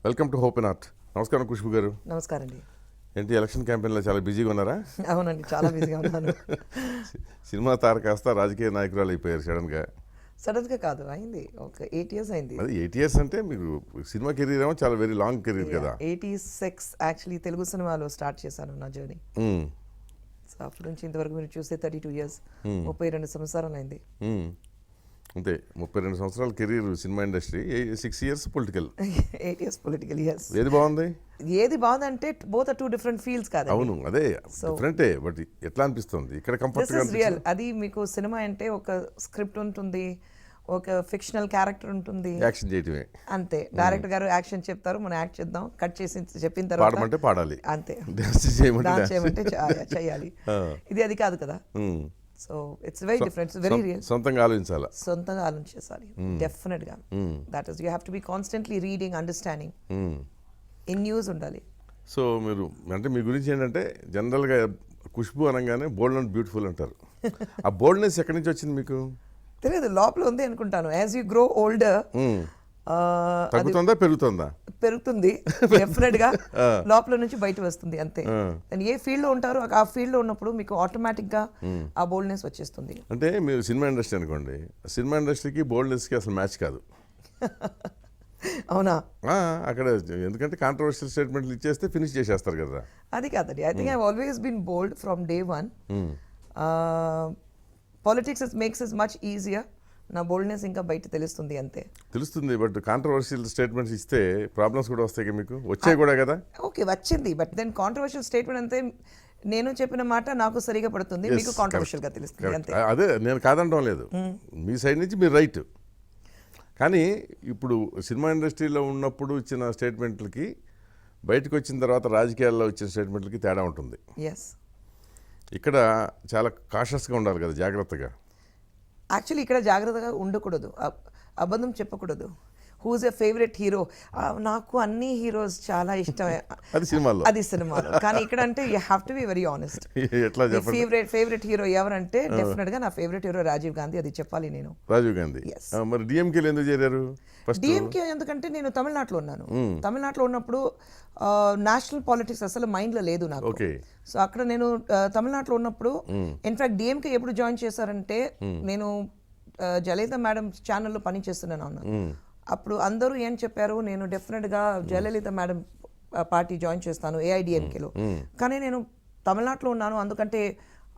Welcome to hope and art. నమస్కారం కుష్బూ గారు. నమస్కారం అండి. ఏంటి ఎలక్షన్ క్యాంపెయిన్లో చాలా బిజీగా ఉన్నారా? అవునండి, చాలా బిజీగా ఉన్నాను. సినిమా తార కాస్త రాజకీయ నాయకురాలు అయిపోయారు సడన్గా. సడన్గా కాదు, అయింది ఒక 8 years అయింది. అది 8 years అంటే మీకు సినిమా కెరీర్ ఏమో చాలా వెరీ లాంగ్ కెరీర్ కదా. 86 యాక్చువల్లీ తెలుగు సినిమాలో స్టార్ట్ చేశాను నా జర్నీ. సో అప్పటి నుంచి ఇంతవరకు మీరు చూస్తే 32 years, 32 సంవత్సరాలు అయింది. అంతే, 32 సంవత్సరాల career cinema industry, 6 years political. 8 years political. yes. ఏది బాగుంది? ఏది బాగుందంటే both are two different fields కాదు. అవును, అదే డిఫరెంటే. బట్ ఎట్లా అనిపిస్తుంది ఇక్కడ కంఫర్ట్ గా? రియల్. అది మీకు సినిమా అంటే ఒక స్క్రిప్ట్ ఉంటుంది, ఒక ఫిక్షనల్ క్యారెక్టర్ ఉంటుంది, యాక్షన్ చేయటమే అంతే. డైరెక్టర్ గారు యాక్షన్ చెప్తారు, మనం యాక్ట్ చేద్దాం, కట్ చేసి చెప్పిన తర్వాత పాడమంటే పాడాలి, అంతే. డాన్స్ చేయమంటే చేయాలి. ఇది అది కాదు కదా. So it's very different, very real. సొంతంగా ఆలోచించాలి, సొంతంగా ఆలోచించాలి. డెఫినెట్ గా that is you have to be constantly reading, understanding, in news ఉండాలి. సో మీరు అంటే మీ గురించి ఏంటంటే జనరల్గా ఖుష్బూ అనగానే బోల్డ్ అండ్ బ్యూటిఫుల్ అంటారు. ఆ బోల్డ్నెస్ ఎక్కడి నుంచి వచ్చింది మీకు? తెలియదు, లోపల ఉంది అనుకుంటాను. యాజ్ యూ గ్రో ఓల్డర్ తగ్గుతుందా పెరుగుతుందా? పెరుగుతుంది డెఫినెట్ గా, లోపల నుంచి బయట వస్తుంది అంతే. ఏ ఫీల్డ్ లో ఉంటారో ఆ ఫీల్డ్ లో ఉన్నప్పుడు మీకు ఆటోమేటిక్ గా ఆ బోల్డ్నెస్ వచ్చేస్తుంది. అంటే మీరు సినిమా ఇండస్ట్రీ అనుకోండి, సినిమా ఇండస్ట్రీకి బోల్డ్నెస్ కి అసలు మ్యాచ్ కాదు. అవునా? అక్కడ ఎందుకంటే కాంట్రవర్షియల్ స్టేట్మెంట్లు ఇచ్చేస్తే ఫినిష్ చేసేస్తారు కదా. అది కాదండి. I think I always been bold from day one. Politics makes us much easier. నా బోల్డ్నెస్ ఇంకా బయట తెలుస్తుంది అంతే. తెలుస్తుంది, బట్ కాంట్రవర్షియల్ స్టేట్మెంట్స్ ఇస్తే ప్రాబ్లమ్స్ కూడా వస్తాయి కదా మీకు. వచ్చాయి కూడా కదా. ఓకే, వచ్చింది. బట్ దెన్ కాంట్రవర్షియల్ స్టేట్మెంట్ అంతే. నేను చెప్పిన మాట నాకు సరిగా పడుతుంది, మీకు కాంట్రవర్షియల్ గా తెలుస్తుంది అంతే. అదే నేను కాదంటం లేదు, మీ సైడ్ నుంచి మీరు రైట్. కానీ ఇప్పుడు సినిమా ఇండస్ట్రీలో ఉన్నప్పుడు ఇచ్చిన స్టేట్మెంట్లకి బయటకు వచ్చిన తర్వాత రాజకీయాల్లో ఇచ్చిన స్టేట్మెంట్లకి తేడా ఉంటుంది. ఇక్కడ చాలా కాషస్గా ఉండాలి కదా, జాగ్రత్తగా. యాక్చువల్లీ ఇక్కడ జాగ్రత్తగా ఉండకూడదు, అబద్ధం చెప్పకూడదు. Whose a favourite hero? నాకు అన్ని హీరోస్ చాలా ఇష్టమే, అది సినిమాలో. కానీ ఇక్కడ అంటే you have to be very honest. Favourite hero ఎవరంటే డెఫినెట్ గా నా ఫేవరెట్ హీరో రాజీవ్ గాంధీ, అది చెప్పాలి నేను. రాజీవ్ గాంధీ. మరి డిఎంకే ఎందుకు చేరారు? డిఎంకే ఎందుకంటే నేను తమిళనాడులో ఉన్నాను. తమిళనాడులో ఉన్నప్పుడు నేషనల్ పాలిటిక్స్ అసలు మైండ్ లో లేదు నాకు. సో అక్కడ నేను తమిళనాడులో ఉన్నప్పుడు ఇన్ఫాక్ట్ డిఎంకే ఎప్పుడు జాయిన్ చేశారంటే, నేను జయలలిత మేడం ఛానల్లో పని చేస్తున్నాను. అప్పుడు అందరూ ఏం చెప్పారు, నేను డెఫినెట్గా జయలలిత మేడం పార్టీ జాయిన్ చేస్తాను ఏఐడిఎంకేలో. కానీ నేను తమిళనాడులో ఉన్నాను, అందుకంటే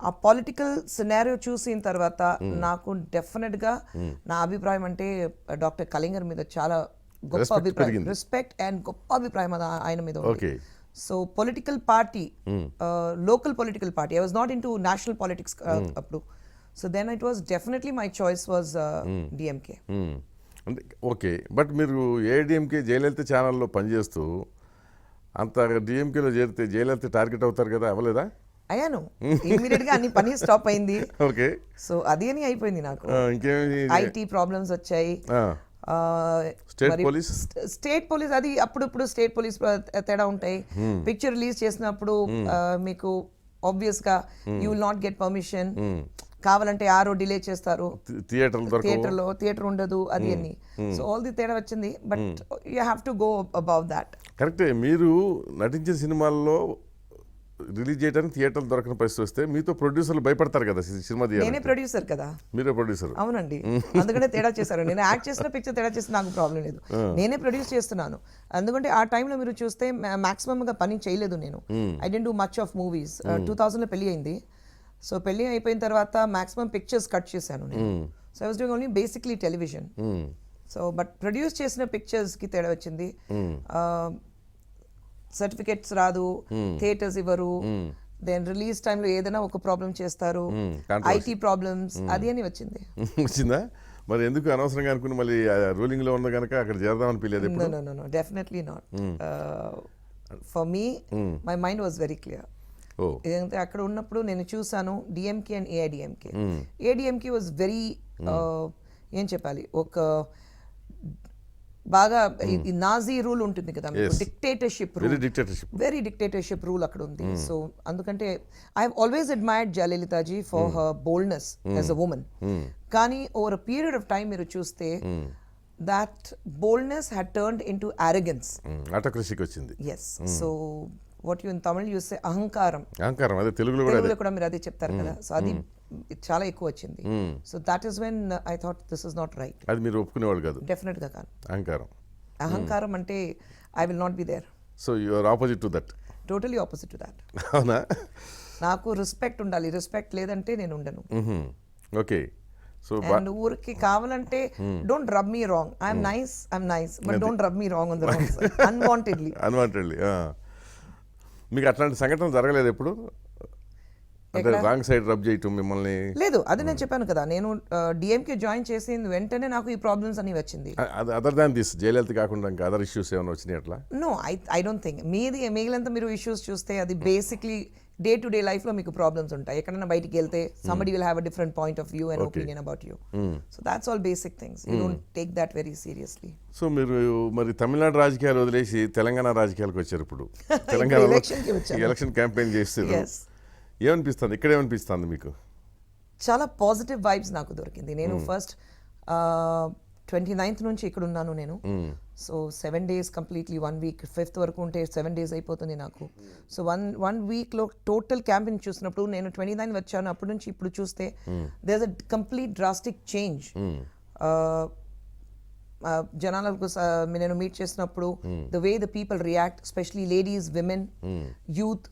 ఆ పొలిటికల్ సినారియో చూసిన తర్వాత నాకు డెఫినెట్గా నా అభిప్రాయం అంటే డాక్టర్ కళింగర్ మీద చాలా గొప్ప అభిప్రాయం, రెస్పెక్ట్ అండ్ గొప్ప అభిప్రాయం ఆయన మీద. So political party, local political party, I was not into national politics అప్పుడు. So then it was definitely my choice was DMK. అంటే ఓకే, బట్ మీరు ఏఐడిఎంకే జయలలిత ఛానల్లో పనిచేస్తూ అంత డిఎంకేలో చేరితే జయలలిత టార్గెట్ అవుతారు కదా, అవ్వలేదా? అయ్యాను, ఇమీడియట్ గా అన్ని పని స్టాప్ అయింది. ఓకే, సో అది అని అయిపోయింది నాకు. ఇంకేమి ఐటీ ప్రాబ్లమ్స్ వచ్చాయి. స్టేట్ పోలీస్ అది అప్పుడప్పుడు స్టేట్ పోలీస్ తేడా ఉంటాయి. పిక్చర్ రిలీజ్ చేసినప్పుడు మీకు ఆబ్వియస్ గా you will not get permission. కావాలంటే ఆరో డిలే చేస్తారు, థియేటర్ ఉండదు, అది అన్ని. సో ఆల్ ది తేడా వచ్చింది, but you have to go above that. కరెక్టే. మీరు నటించిన సినిమాల్లో రిలీజ్ చేయడానికి థియేటర్లు దొరకని పరిస్థితి వస్తే మీతో ప్రొడ్యూసర్లు భయపడతారు కదా సినిమా తీయాలి. నేనే ప్రొడ్యూసర్ కదా. మీరే ప్రొడ్యూసర్? అవునండి, అందుకనే తేడా చేశారు. నేను యాక్ట్ చేసిన పిక్చర్ తేడా చేస్తే నాకు ప్రాబ్లం లేదు, నేనే ప్రొడ్యూస్ చేస్తున్నాను. ఎందుకంటే ఆ టైంలో మీరు చూస్తే మాక్సిమం గా పని చేయలేదు నేను. I don't do much of movies. 2000లో పెళ్లి అయింది. సో పెళ్లి అయిపోయిన తర్వాత మాక్సిమం పిక్చర్స్ కట్ చేశాను నేను. So I was doing only basically television. So but produce చేసిన పిక్చర్స్ కి తేడా వచ్చింది. సర్టిఫికెట్స్ రాదు, థియేటర్స్ ఇవ్వరు, దెన్ రిలీజ్ టైంలో ఏదైనా ఒక ప్రాబ్లం చేస్తారు, ఐటీ ప్రాబ్లమ్స్, అది అని వచ్చింది. వచ్చిందా? మరి ఎందుకు అనవసరంగా అనుకుని మళ్ళీ రూలింగ్ లో ఉంది కనుక అక్కడ చేద్దామని పిల్లలు? No, definitely not. For me my mind was very clear. ఎందుకంటే అక్కడ ఉన్నప్పుడు నేను చూసాను DMK and AIADMK. AIADMK was very, ఏం చెప్పాలి, ఒక బాగా నాజీ రూల్ ఉంటుంది కదా, dictatorship rule, very dictatorship rule అక్కడ ఉంది. సో అందుకంటే I have always admired జయలలితాజీ for her boldness as a woman. కానీ over a period of time మీరు చూస్తే that boldness had turned into arrogance. ఆటోక్రసీకి వచ్చింది. Yes. So what you in Tamil you say అహంకారం. అహంకారం అదే తెలుగులో కూడా తెలుగులో కూడా మీరు అదే చెప్తారు కదా. సో అది చాలా ఎక్కువ వచ్చింది. So that is when I thought this is not right. అది మీరు ఒప్పుకునేవాళ్ళు కాదు. డెఫినెట్ గా కాదు. అహంకారం అంటే I will not be there. So you are opposite to that. Totally opposite to that. అవునా? నాకు రెస్పెక్ట్ ఉండాలి. రెస్పెక్ట్ లేదంటే నేను ఉండను. ఓకే. సో అండ్ ఊరికి కావాలంటే don't rub me wrong. I'm nice but don't rub me wrong on the wrong side unwantedly. మీకు అట్లాంటి సంఘటనలు జరగలేదు ఎప్పుడు? అంటే రాంగ్ సైడ్ రబ్ చేయటం మిమ్మల్ని? లేదు, అది నేను చెప్పాను కదా, నేను డిఎంకే జాయిన్ చేసిన వెంటనే నాకు ఈ ప్రాబ్లమ్స్ అని వచ్చింది. అదర్ దాన్ దిస్ జయలలిత కాకుండా ఇంకా అదర్ ఇష్యూస్ ఏమైనా వచ్చినాయి అట్లా? No, I don't think. మిగిలినంత మీరు ఇష్యూస్ చూస్తే అది basically day to day life లో మీకు ప్రాబ్లమ్స్ ఉంటాయి. ఎక్కడైనా బయటికి వెళ్తే somebody will have a different point of view and opinion about you. So that's all basic things. You don't take that very seriously. So మీరు మరి తమిళనాడు రాజకీయాలు వదిలేసి తెలంగాణ రాజకీయాలకు వచ్చారు ఇప్పుడు. తెలంగాణలో ఎలక్షన్ క్యాంపెయిన్ చేస్తారు. ఏమనిపిస్తుంది ఇక్కడ? ఏమనిపిస్తుంది మీకు? చాలా పాజిటివ్ వైబ్స్ నాకు దొరికింది. నేను ఫస్ట్ 29th నుంచి ఇక్కడ ఉన్నాను నేను. So 7 days completely, 1 week 5th వరకు ఉంటే 7 days అయిపోతుంది నాకు. సో వన్ వీక్లో టోటల్ క్యాంపెయిన్ చూసినప్పుడు నేను 29 వచ్చాను. అప్పటి నుంచి ఇప్పుడు చూస్తే there is a complete drastic change. జనాలకు నేను మీట్ చేసినప్పుడు the way the people react, especially ladies, women, youth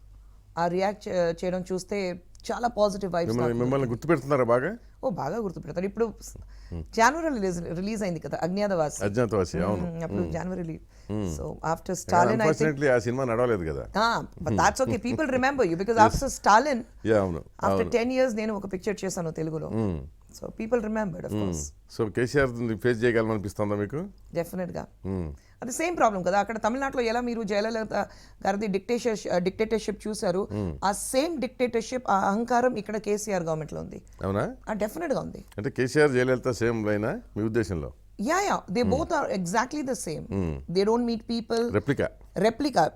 ఆ రియాక్ట్ చేయడం చూస్తే చాలా పాజిటివ్ వైబ్స్. మిమ్మల్ని గుర్తుపెడుతున్నారా బాగా? బాగా గుర్తుపెడతారు. ఇప్పుడు జనవరి రిలీజ్ అయింది కదా అజ్ఞాతవాసి. అవును, అప్పుడు జనవరి. సో ఆఫ్టర్ స్టాలిన్ అన్ఫార్చునేట్లీ ఆ సినిమా నడవలేదు కదా. But that's okay, people remember you because after Stalin, after 10 years నేను ఒక పిక్చర్ చేశాను తెలుగులో. So people remembered of course. So KCR face చేయగలమనిపిస్తుందా మీకు? డెఫినెట్ గా. అది సేమ్ ప్రాబ్లం కదా. అక్కడ తమిళనాడులో ఎలా మీరు జయలలిత గారిది డిక్టేటర్షిప్ చూసారు, ఆ సేమ్ డిక్టేటర్షిప్, ఆ అహంకారం ఇక్కడ కేసీఆర్ గవర్నమెంట్ లో ఉంది. అవునా? డెఫినెట్ గా ఉంది. అంటే కేసీఆర్ జయలలిత సేమ్ లైనా మీ ఉద్దేశంలో? Yeah, they both are exactly the same. They don't meet people. Replica.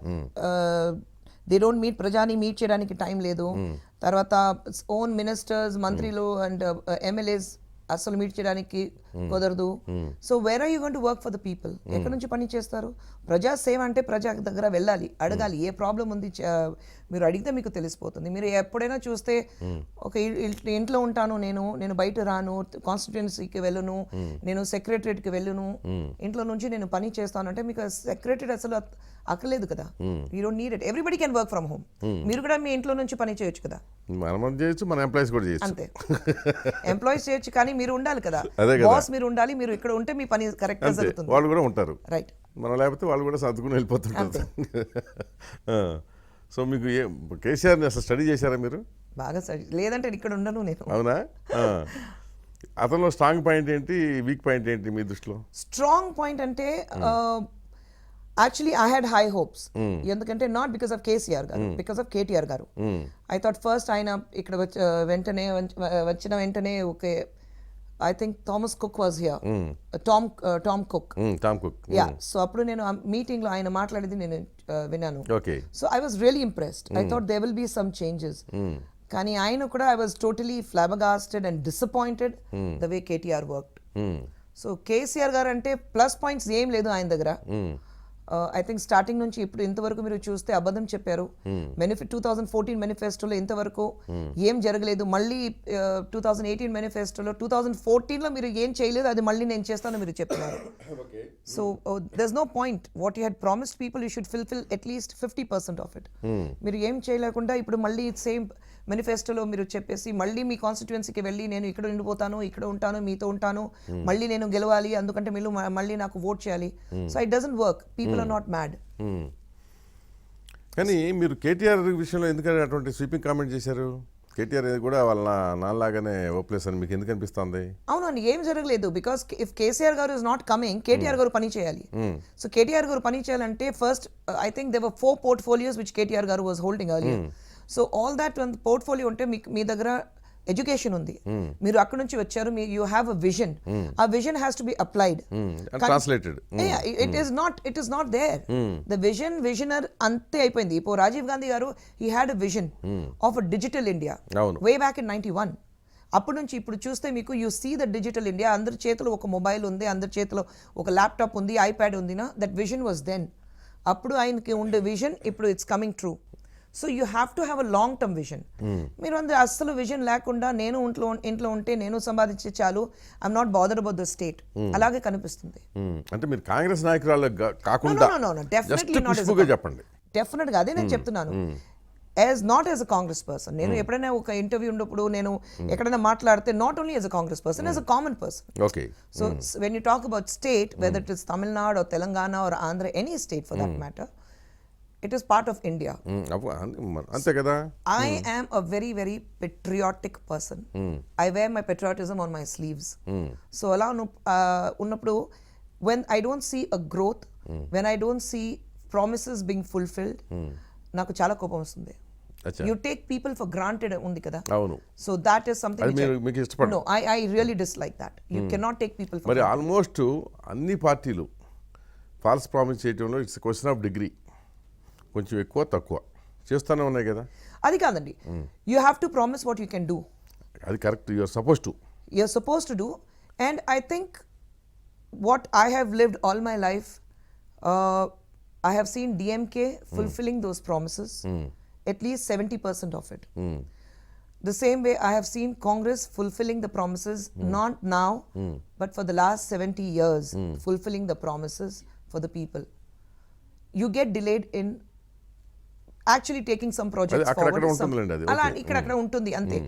They don't meet ప్రజాని మీట్ చేయడానికి టైం లేదు. తర్వాత ఓన్ మినిస్టర్స్, మంత్రులు అండ్ ఎమ్మెల్యేస్ అసలు మీట్ చేయడానికి కుదరదు. So where are you going to work for the people? ఎక్కడి నుంచి పని చేస్తారు? ప్రజా సేవ అంటే ప్రజా దగ్గర వెళ్ళాలి, అడగాలి. ఏ ప్రాబ్లం ఉంది మీరు అడిగితే మీకు తెలిసిపోతుంది. మీరు ఎప్పుడైనా చూస్తే ఒక ఇంట్లో ఉంటాను నేను బయట రాను, కాన్స్టిట్యుయెన్సీకి వెళ్ళను, నేను సెక్రటరియట్కి వెళ్ళను, ఇంట్లో నుంచి నేను పని చేస్తాను అంటే మీకు సెక్రటరియట్ అసలు అక్కర్లేదు కదా. You don't need it. Everybody can work from home. మీరు కూడా మీ ఇంట్లో నుంచి పని చేయొచ్చు కదా. మనం చేయొచ్చు, మన ఎంప్లాయీస్ కూడా చేయొచ్చు. అంతే, ఎంప్లాయీస్ చేయొచ్చు, కానీ మీరు ఉండాలి కదా. బాస్ మీరు ఉండాలి. మీరు ఇక్కడ ఉంటే మీ పని కరెక్ట్ గా జరుగుతుంది. వాళ్ళు కూడా ఉంటారు, రైట్. మనం లేకపోతే వాళ్ళు కూడా సర్దుకుని వెళ్ళిపోతుంటారు. సో మీకు కేసీఆర్ని అసలు స్టడీ చేశారా మీరు? బాగా స్టడీ. లేదంటే ఇక్కడ ఉండను నేను. అవునా? అతనిలో స్ట్రాంగ్ పాయింట్ ఏంటి, వీక్ పాయింట్ ఏంటి మీ దృష్టిలో? స్ట్రాంగ్ పాయింట్ అంటే actually I had high hopes. ఎందుకంటే నాట్ బికాస్ ఆఫ్ కేసీఆర్ గారు, బికాస్ ఆఫ్ కేటీఆర్ గారు. ఐ థాట్ ఫస్ట్ ఆయన ఇక్కడ వచ్చిన వెంటనే okay, I think Thomas Cook was here. Tom Cook. Yeah. So అప్పుడు నేను ఆ మీటింగ్ లో ఆయన మాట్లాడేది నేను విన్నాను. Okay. So I was really impressed. I thought there will be some changes. కానీ ఆయన కూడా I was totally flabbergasted and disappointed the way KTR worked. So KCR గారు అంటే ప్లస్ పాయింట్స్ ఏం లేదు ఆయన దగ్గర. ఐ థింక్ స్టార్టింగ్ నుంచి ఇప్పుడు ఇంతవరకు మీరు చూస్తే అబద్ధం చెప్పారు. 2014 మేనిఫెస్టోలో ఇంతవరకు ఏం జరగలేదు. మళ్ళీ 2018 మేనిఫెస్టోలో 2014లో మీరు ఏం చేయలేదు, అది మళ్ళీ నేను చేస్తాను మీరు చెప్తున్నారు. So there's no point. What you had promised people you should fulfil అట్లీస్ట్ 50% ఆఫ్ ఇట్. మీరు ఏం చేయలేకుండా ఇప్పుడు మళ్ళీ సేమ్ మేనిఫెస్టోలో మీరు చెప్పేసి మళ్ళీ మీ కాన్స్టిట్యుయెన్సీకి వెళ్ళి నేను ఇక్కడ ఉండిపోతాను, ఇక్కడ ఉంటాను, మీతో ఉంటాను, మళ్ళీ నేను గెలవాలి, అందుకంటే మీరు మళ్ళీ నాకు ఓట్ చేయాలి. So it doesn't work. People are not mad. కానీ మీరు కేటీఆర్ విషయంలో ఎందుకంటే అటువంటి స్వీపింగ్ కామెంట్ చేశారు? కేటీఆర్ కూడా వాళ్ళ నాలాగానే ఓప్లేస్ అని మీకు ఎందుకు అనిపిస్తుంది? అవునండి, ఏం జరగలేదు. బికాస్ ఇఫ్ కేసీఆర్ గారు ఇస్ నాట్ కమింగ్, కేటీఆర్ గారు పని చేయాలి. సో కేటీఆర్ గారు పని చేయాలంటే first I think there were 4 portfolios which KTR గారు was holding earlier. So all that portfolio ఉంటే మీ దగ్గర ఎడ్యుకేషన్ ఉంది, మీరు అక్కడ నుంచి వచ్చారు, యూ హ్యావ్ అ విజన్. ఆ vision has to be applied, translated. It is not there. The visionary అంతే అయిపోయింది. ఇప్పుడు రాజీవ్ గాంధీ గారు he had a vision of a digital India way back in 91. అప్పటి నుంచి ఇప్పుడు చూస్తే మీకు you see the digital India, అందరి చేతిలో ఒక మొబైల్ ఉంది, అందరి చేతిలో ఒక ల్యాప్టాప్ ఉంది, ఐప్యాడ్ ఉందినా, దట్ విజన్ వాజ్ దెన్. అప్పుడు ఆయనకి ఉండే విజన్ ఇప్పుడు it's coming true. So you have to have a long term vision. మీరు అందరూ అస్సలు విజన్ లేకుండా నేను ఇంట్లో ఉంటే నేను సంపాదించే చాలు, I'm not bothered about the state, అలాగే కనిపిస్తుంది. అంటే మీరు కాంగ్రెస్ నాయకురాలు కాకుండా చెప్పండి. డెఫినెట్ గా అదే నేను చెప్తున్నాను. As not as a Congress person, నేను ఎప్పుడైనా ఒక ఇంటర్వ్యూ ఉన్నప్పుడు నేను ఎక్కడైనా మాట్లాడితే not only as a Congress person, as a common person. So when you talk about state, whether it is Tamil Nadu or Telangana or Andhra, any state for that matter, it is part of India. అంతే కదా. I am a very very patriotic person. I wear my patriotism on my sleeves. So అలా ఉన్నప్పుడు when I don't see a growth, when I don't see promises being fulfilled, నాకు చాలా కోపం వస్తుంది. You take people for granted ఉంది కదా. అవును. So that is something which మీకు ఇష్టపడను. No, I really dislike that. You cannot take people for మరి granted. ఆల్మోస్ట్ అన్ని పార్టీలు ఫాల్స్ ప్రామిస్ చేయడంలో ఇట్స్ క్వశ్చన్ ఆఫ్ డిగ్రీ, కొంచెం ఎక్కువ తక్కువ చేస్తూనే ఉన్నాయి కదా. అది కాదండి, you have to promise what you can do. అది correct, you're suppose to do. And I think what I have lived all my life, I have seen DMK fulfilling those promises, at least 70% of it. The same way I have seen Congress fulfilling the promises, not now, but for the last 70 years, fulfilling the promises for the people. You get delayed in actually taking some projects forward. అలా ఇక్కడ ఉంటుంది అంతే.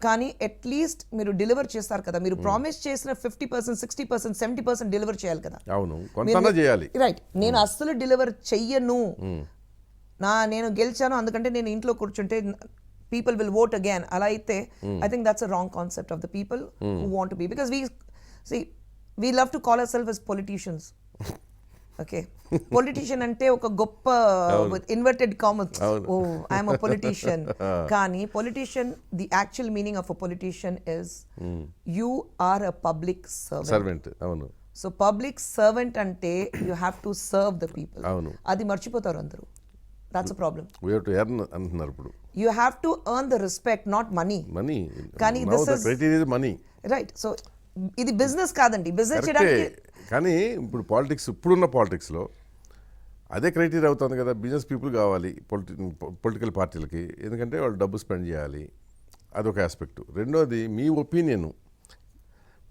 కానీ at least మీరు deliver చేస్తారు కదా, మీరు promise చేసిన 50%, 60%, 70% డెలివర్ చేయాలి కదా. అవును, కొంత చేయాలి. రైట్. నేను అస్సలు డెలివర్ చెయ్యను, నేను గెలిచాను అందుకంటే నేను ఇంట్లో కూర్చుంటే people will vote again, అలా అయితే I think that's a wrong concept of the people who want to be, because we love to call ourselves as politicians. Okay, politician అంటే ఒక గొప్ప inverted commas, oh I'm a politician. కానీ politician, the actual meaning of a politician is you are a public servant. అవును. So public servant అంటే you have to serve the people. అవును. అది మర్చిపోతారు అందరూ. That's a problem. We have to earn అంటున్నారు ఇప్పుడు. You have to earn the respect, not money. కానీ this is criteria is money. Right. So ఇది business కాదండి. బిజినెస్ చేయడానికి కానీ ఇప్పుడు పాలిటిక్స్, ఇప్పుడున్న పాలిటిక్స్లో అదే క్రైటీరియా అవుతుంది కదా. బిజినెస్ పీపుల్ కావాలి పొలిటికల్ పార్టీలకి, ఎందుకంటే వాళ్ళు డబ్బు స్పెండ్ చేయాలి, అదొక ఆస్పెక్ట్. రెండోది మీ ఒపీనియన్,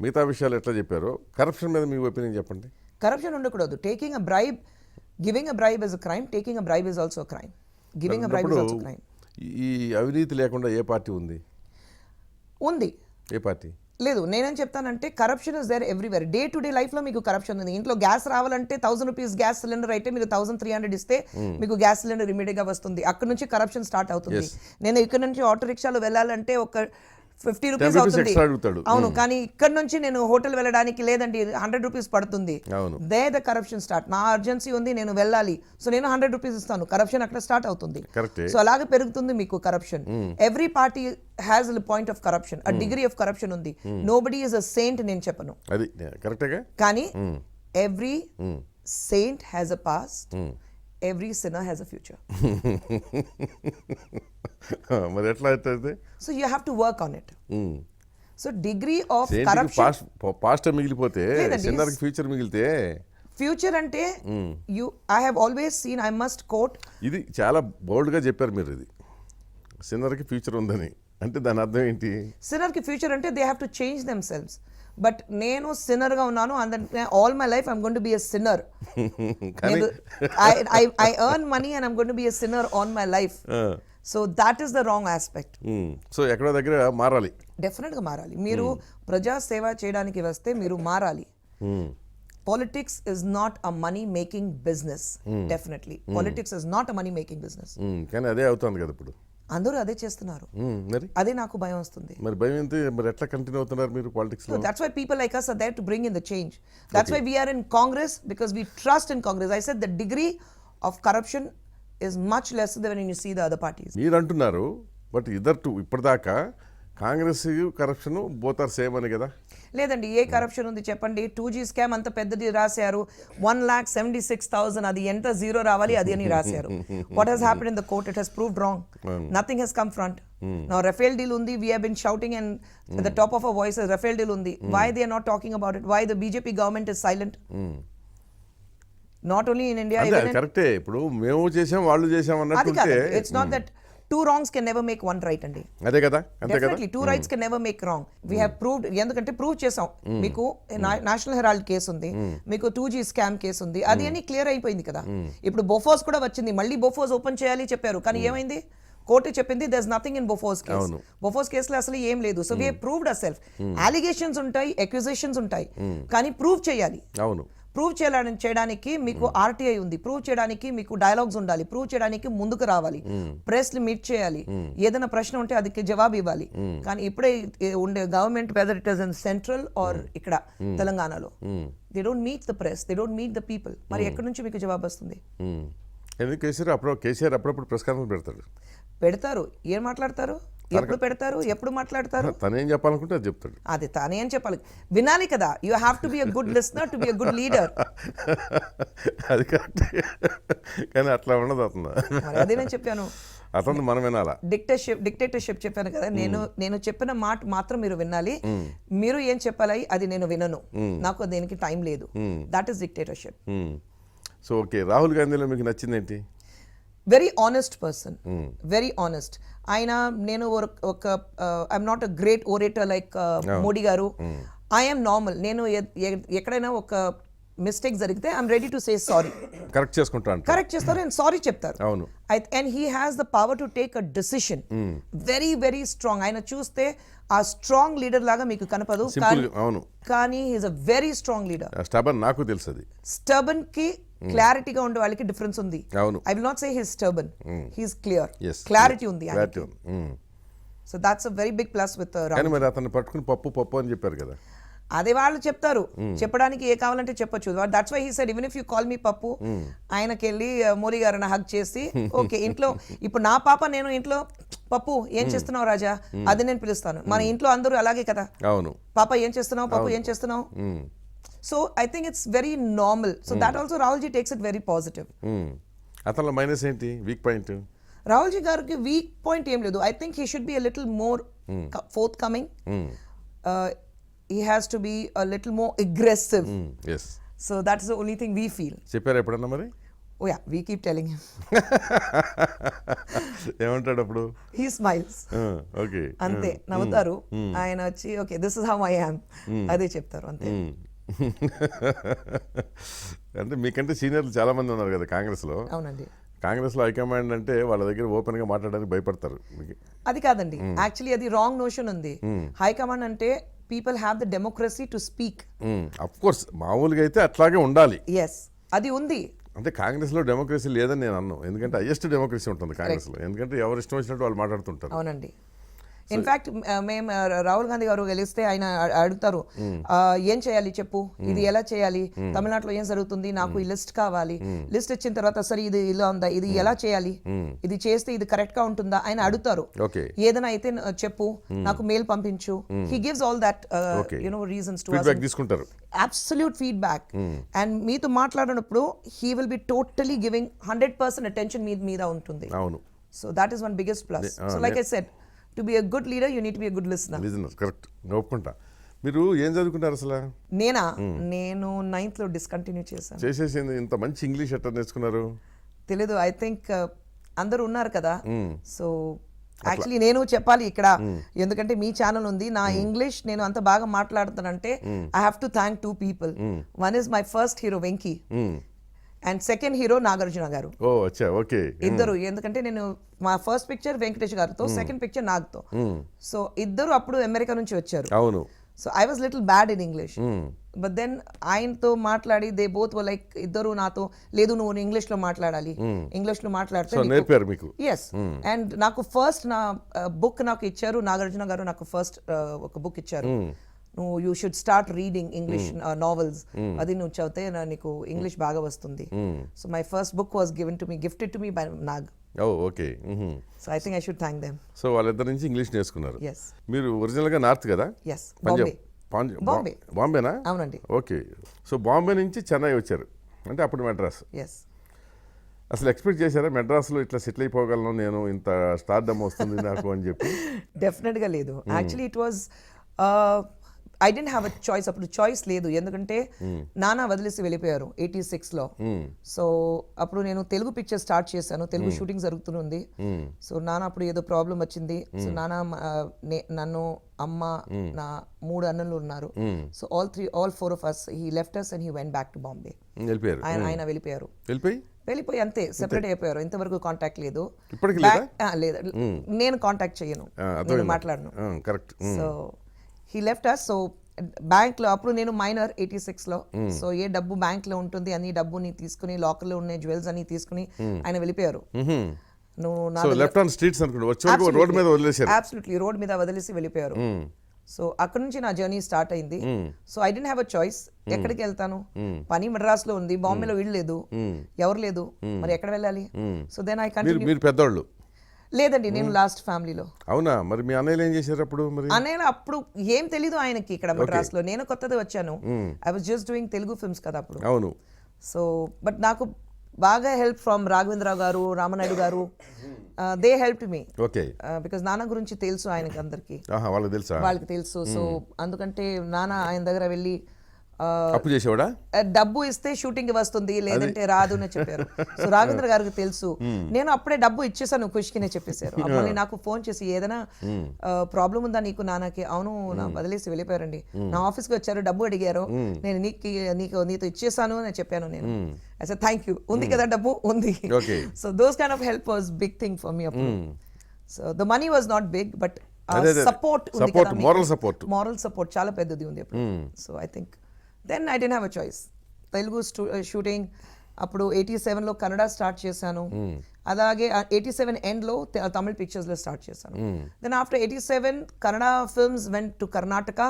మిగతా విషయాలు ఎట్లా చెప్పారో, కరప్షన్ మీద మీ ఒపీనియన్ చెప్పండి. కరప్షన్ ఉండకూడదు. Taking a bribe, giving a bribe is a crime, taking a bribe is also a crime, giving a bribe is also crime. ఈ అవినీతి లేకుండా ఏ పార్టీ ఉంది? ఏ పార్టీ లేదు. నేనేం చెప్తానంటే corruption is there everywhere. Day to day life లో మీకు corruption ఉంది. ఇంట్లో గ్యాస్ రావాలంటే 1000 రూపీస్ గ్యాస్ సిలిండర్ అయితే మీరు 1300 ఇస్తే మీకు గ్యాస్ సిలిండర్ ఇమీడియట్ గా వస్తుంది. అక్కడ నుంచి కరప్షన్ స్టార్ట్ అవుతుంది. నేను ఇక్కడ నుంచి ఆటో రిక్షాలో వెళ్ళాలంటే ఒక 50 రూపీస్ అవుతుంది. అవును. కానీ ఇక్కడ నుంచి నేను హోటల్ వెళ్ళడానికి లేదండి 100 రూపీస్ పడుతుంది. They the corruption start. నా అర్జెన్సీ ఉంది, నేను వెళ్ళాలి, సో నేను 100 రూపీస్ ఇస్తాను. కరప్షన్ అక్కడ స్టార్ట్ అవుతుంది. సో అలాగే పెరుగుతుంది మీకు corruption. Every party has a point of corruption, a degree of corruption ఉంది. నోబడీ ఈజ్ అ సెయింట్ నేను చెప్పను, కానీ every Saint has a past, every sinner has a future. మరి ఎట్లా అవుతుంది? So you have to work on it. So degree of corruption, past మిగిలిపోతే sinner కి future మిగిలితే, ఫ్యూచర్ అంటే I have always seen, I must quote, ఇది చాలా బోల్డ్ గా చెప్పారు మీరు, ఇది సిన్నర్ కి ఫ్యూచర్ ఉందని. అంటే దాని అర్థం ఏంటి? సిన్నర్ కి ఫ్యూచర్ అంటే they have to change themselves. But నేను సిన్నర్ గా ఉన్నాను, all my life I'm going to be a sinner. I earn money and I'm going to be a sinner all my life. So that is the wrong aspect. So ఎక్కడో దగ్గర మారాలి, definite గా మారాలి. మీరు ప్రజా సేవ చేయడానికి వస్తే మీరు మారాలి. Politics is not a money making business. Definitely politics is not a money making business. కానీ అదే అవుతుంది కదా ఇప్పుడు. అందరూ అదే చేస్తున్నారు. అదే నాకు భయం వస్తుంది. మరి భయం ఏంటి? మరి ఎట్లా కంటిన్యూ అవుతున్నారు మీరు పాలిటిక్స్ లో? That's why people like us are there to bring in the change. That's why we are in Congress, because we trust in Congress. I said the degree of corruption is much less than when you see the other parties. మీరు అంటున్నారు, but ఇప్పటిదాకా Congress corruption both are same అని కదా. లేదండి, ఏ corruption ఉంది చెప్పండి. 2G scam అంత పెద్దది రాశారు, 1,76,000, అది ఎంత జీరో రావాలి అది అని రాశారు. What has happened in the court? It has proved wrong. Nothing has come front. Now Rafale deal undi, we have been shouting and at the top of our voices Rafale deal undi. Why they are not talking about it? Why the BJP government is silent? Not only in India, అంటే కరెక్టే. ఇప్పుడు మేము చేసాం వాళ్ళు చేసాం అన్నట్టుంటే it's not that two wrongs can never make one right అండి. అదే కదా, అంతే కదా. Definitely two rights can never make wrong. We have proved, ఎందుకంటే ప్రూవ్ చేసాం. మీకు నేషనల్ హెరాల్డ్ కేసు ఉంది, మీకు 2G స్కామ్ కేసు ఉంది, అది అని క్లియర్ అయిపోయింది కదా. ఇప్పుడు బొఫోర్స్ కూడా వచ్చింది, మళ్ళీ బొఫోర్స్ ఓపెన్ చేయాలి చెప్పారు, కానీ ఏమైంది? కోర్టు చెప్పింది there is nothing in Bofors case. Bofors కేసులో అసలు ఏం లేదు. So we have proved our self. Allegations ఉంటాయి, అక్యూజేషన్స్ ఉంటాయి, కానీ ప్రూవ్ చేయాలి. అవును, ప్రూవ్ చేయడానికి మీకు ఆర్టీఐ ఉంది, ప్రూవ్ చేయడానికి మీకు డైలాగ్స్ ఉండాలి, ప్రూవ్ చేయడానికి ముందుకు రావాలి, ప్రెస్ మీట్ చేయాలి, ఏదైనా ప్రశ్న ఉంటే అదికి జవాబు ఇవ్వాలి. కానీ ఇప్పుడే ఉండే government weather it is in central or ఇక్కడ తెలంగాణలో, they don't meet the press, they don't meet the people. మరి ఎక్కడి నుంచి మీకు జవాబు వస్తుంది? ఎందుకు కేసీఆర్ అప్పుడప్పుడు ప్రెస్ కాన్ఫరెన్స్ పెడతారు, ఏం మాట్లాడతారు, ఎప్పుడు పెడతారు, ఎప్పుడు మాట్లాడతారు? తనేం చెప్పాలనుకుంటే అది చెప్తాడు. అదే తానే అని చెప్పాలి, వినాలి కదా. You have to be a good listener to be a good leader. అది కరెక్ట్, కానీ అట్లా ఉండదు అతను. అదే నేను చెప్పాను, అతను మనం వినాలా. డిక్టేటర్షిప్ చెప్పాను కదా. నేను చెప్పిన మాట మాత్రం మీరు వినాలి, మీరు ఏం చెప్పాలి అది నేను వినను, నాకు దేనికి టైం లేదు. That is dictatorship. So okay, Rahul గాంధీలో మీకు నచ్చింది ఏంటి? Very honest person, very honest. ఆయన నేను ఒక I'm not a great orator like Modi గారు. I'm normal. నేను ఎక్కడైనా ఒక మిస్టేక్ జరిగితే I'm ready to say sorry. Correct చేసుకుంటాను, కరెక్ట్ చేస్తారు అండ్ సారీ చెప్తారు. అవును. And he has the power to take a decision. Very very strong. ఆయన చూస్తే ఆ స్ట్రాంగ్ లీడర్ లాగా మీకు కనపదు, కానీ he is a very strong leader. Stubborn నాకు తెలుసు. స్టబన్ కి క్లారిటీగా ఉండే వాళ్ళకి డిఫరెన్స్ ఉంది. I will not say he's stubborn, he's clear. Clarity ఉంది. So that's a very big plus with. మరి అతన్ని పట్టుకుని పప్పు అని చెప్పారు కదా. అదే వాళ్ళు చెప్తారు, చెప్పడానికి ఏ కావాలంటే చెప్పొచ్చు. That's why he said even if you call me Pappu. ఆయనకి వెళ్ళి మోడీ గారిని హగ్ చేసి, ఓకే ఇంట్లో ఇప్పుడు నా పాప నేను ఇంట్లో పప్పు ఏం చేస్తున్నావు రాజా అది నేను పిలుస్తాను. మన ఇంట్లో అందరూ అలాగే కదా, అవును, పాప ఏం చేస్తున్నావు, పప్పు ఏం చేస్తున్నావు. So I think it's very normal. So that also Rahul ji takes it very positive. అతను మైనస్ ఏంటి, వీక్ పాయింట్? రాహుల్ జీ గారికి వీక్ పాయింట్ ఏం లేదు. I think he should be a little more forthcoming. He has to be a little more aggressive. Yes. So that's the only thing we feel. చెప్పారు ఎప్పుడన్నా మరి? Oh yeah, we keep telling him. ఏమంటాడు అప్పుడు? He smiles. Okay. అంతే నవ్వుతారు. ఆయన వచ్చి okay this is how I am అదే చెప్తారు అంతే. అంటే మీకంటే సీనియర్లు చాలా మంది ఉన్నారు కదా కాంగ్రెస్లో. అవునండి. కాంగ్రెస్లో హైకమాండ్ అంటే వాళ్ళ దగ్గర ఓపెన్గా మాట్లాడడానికి భయపడతారు. అది కాదండి, యాక్చువల్లీ అది రాంగ్ నోషన్ ఉంది. హైకమాండ్ అంటే people have the democracy to speak. Of course మామూలుగా అయితే అట్లాగే ఉండాలి. ఎస్, అది ఉంది. అంటే కాంగ్రెస్లో డెమోక్రసీ లేదని నేను అన్నాను, ఎందుకంటే హైయెస్ట్ డెమోక్రసీ ఉంటుంది కాంగ్రెస్లో. ఎందుకంటే ఎవరు ఇష్టం వచ్చినట్టు వాళ్ళు మాట్లాడుతుంటారు. అవునండి. ఇన్ఫాక్ట్ మేము రాహుల్ గాంధీ గారు గెలిస్తే ఆయన అడుగుతారు, ఏం చేయాలి చెప్పు, ఇది ఎలా చేయాలి, తమిళనాడులో ఏం జరుగుతుంది, నాకు ఈ లిస్ట్ కావాలి. లిస్ట్ ఇచ్చిన తర్వాత సరే ఇది ఇలా ఉందా, ఇది ఎలా చేయాలి, ఇది చేస్తే ఇది కరెక్ట్ గా ఉంటుందా ఆయన అడుగుతారు. ఏదైనా అయితే చెప్పు, నాకు మెయిల్ పంపించు. He gives all that reasons to feedback తీసుకుంటారు. Absolute feedback. అండ్ మీతో మాట్లాడినప్పుడు he will be totally giving 100% attention మీద ఉంటుంది. అవును. So that is one biggest plus. So like I said, to be a good leader you need to be a good listener. Correct, ఒప్పుకుంటా. మీరు ఏం చదువుకుంటారు అసలు? నేను 9th లో డిస్కంటిన్యూ చేశాను. చేసేసింది. ఇంత మంచి ఇంగ్లీష్ ఎట్లా నేర్చుకున్నారు? తెలీదు. ఐ థింక్ అందరూ ఉన్నారు కదా, సో యాక్చువల్లీ నేను చెప్పాలి ఇక్కడ, ఎందుకంటే మీ ఛానల్ ఉంది. నా ఇంగ్లీష్ నేను అంత బాగా మాట్లాడుతానంటే I have to thank 2 people. One is my first hero Venky and second hero Nagarjuna గారు. ఇద్దరు, ఎందుకంటే నేను మా ఫస్ట్ పిక్చర్ వెంకటేష్ గారితో, సెకండ్ పిక్చర్ నాగ్తో. సో ఇద్దరు అప్పుడు అమెరికా నుంచి వచ్చారు. అవును. So I was little bad in English, but then ఆయనతో మాట్లాడి దే బోత్ లైక్, ఇద్దరు నాతో లేదు నువ్వు ఇంగ్లీష్ లో మాట్లాడాలి, ఇంగ్లీష్ లో మాట్లాడితే. ఎస్. అండ్ నాకు ఫస్ట్ నా బుక్ నాకు ఇచ్చారు నాగార్జున గారు, నాకు ఫస్ట్ ఒక బుక్ ఇచ్చారు. నువ్వు you should start reading English novels, అది నువ్వు చదివితే నీకు ఇంగ్లీష్ బాగా వస్తుంది. So my first book was gifted to me by Nag. Oh okay. So I think I should thank them. So వాళ్ళిద్దరి నుంచి ఇంగ్లీష్ నేర్చుకున్నారు. ఎస్ మీరు ఒరిజినల్గా నార్త్ కదా? ఎస్ బాంబే. బాంబే. బాంబేనా? అవునండి. ఓకే. సో బాంబే నుంచి చెన్నై వచ్చారు, అంటే అప్పుడు మెడ్రాస్. ఎస్. అసలు ఎక్స్పెక్ట్ చేశారా మెడ్రాస్లో ఇట్లా సెటిల్ అయిపోగలను నేను, ఇంత స్టార్డమ్ వస్తుంది నాకు అని చెప్పి? డెఫినెట్గా లేదు. Actually it was I didn't have a choice. అప్పుడు చాయిస్ లేదు, ఎందుకంటే నాన్న వదిలేసి వెళ్ళిపోయారు 86లో. సో అప్పుడు నేను తెలుగు పిక్చర్ స్టార్ట్ చేశాను, తెలుగు షూటింగ్ జరుగుతుంది. సో నాన్న అప్పుడు ఏదో ప్రాబ్లం వచ్చింది. సో నాన్న నన్ను, అమ్మ, నా 3 అన్నలు ఉన్నారు. So all 4 of us, he left us and he went back to Bombay. వెళ్ళిపోయారు. ఆయన వెళ్ళిపోయారు. వెళ్ళిపోయి అంతే, సెపరేట్ అయిపోయారు. ఇంతవరకు కాంటాక్ట్ లేదు. ఇప్పటికి లేదు, నేను కాంటాక్ట్ చేయను, నేను మాట్లాడను. Correct. So he left us. So బ్యాంక్లో అప్పుడు నేను మైనర్ 86లో. సో ఏ డబ్బు బ్యాంక్లో ఉంటుంది, అన్ని డబ్బుని తీసుకుని, లాకర్లో ఉన్న జ్యువెల్స్ అన్ని తీసుకుని ఆయన వెళ్ళిపోయారు. అబ్సల్యూట్లీ రోడ్ మీద వదిలేసి వెళ్ళిపోయారు. సో అక్కడ నుంచి నా జర్నీ స్టార్ట్ అయింది. So I didn't have a choice. ఎక్కడికి వెళ్తాను? పని మద్రాస్లో ఉంది, బాంబేలో ఇల్లు లేదు, ఎవరు లేదు, మరి ఎక్కడ వెళ్ళాలి? So then I continue. మీరు పెద్దవాళ్ళు? లేదండి, నేను లాస్ట్ ఫ్యామిలీలో. అవునా? మరి మీ అన్నయ్యలు ఏం చేశారు అప్పుడు? అన్నయ్య అప్పుడు ఏం తెలీదు ఆయనకి ఇక్కడ మద్రాస్లో. నేను కొత్తది వచ్చాను. I was just doing Telugu films కదా అప్పుడు. అవును. సో బట్ నాకు బాగా హెల్ప్ ఫ్రమ్ రాఘవేంద్ర గారు, రామనాయుడు గారు. They helped me. Okay. Because నాన్న గురించి తెలుసు ఆయనకి, అందరికి వాళ్ళకి తెలుసు. సో అందుకంటే నాన్న ఆయన దగ్గర వెళ్ళి అప్పు చేసేవాడా? డబ్బు ఇస్తే షూటింగ్ వస్తుంది, లేదంటే రాదు అని చెప్పారు. సో రాఘవేంద్ర గారికి తెలుసు. నేను అప్పుడే డబ్బు ఇచ్చేసాను, ఖుష్కినే చెప్పేశారు. మళ్ళీ నాకు ఫోన్ చేసి ఏదైనా ప్రాబ్లం ఉందా నీకు నాన్నకి? అవును, నా వదిలేసి వెళ్ళిపోయారండి, నా ఆఫీస్కి వచ్చారు, డబ్బు అడిగారు, నేను నీతో ఇచ్చేసాను అని చెప్పాను. నేను ఐ సెడ్ థ్యాంక్ యూ. ఉంది కదా డబ్బు? ఉంది. So those kind of help was big thing for me అప్పుడు. So the money was not big, but support, moral support చాలా పెద్దది ఉంది అప్పుడు. So I think then I didn't have a choice. Telugu shooting అప్పుడు 87లో కన్నడ స్టార్ట్ చేశాను. అలాగే 87 ఎండ్లో తమిళ్ పిక్చర్స్లో స్టార్ట్ చేశాను. Then after 87 Kannada films went to Karnataka.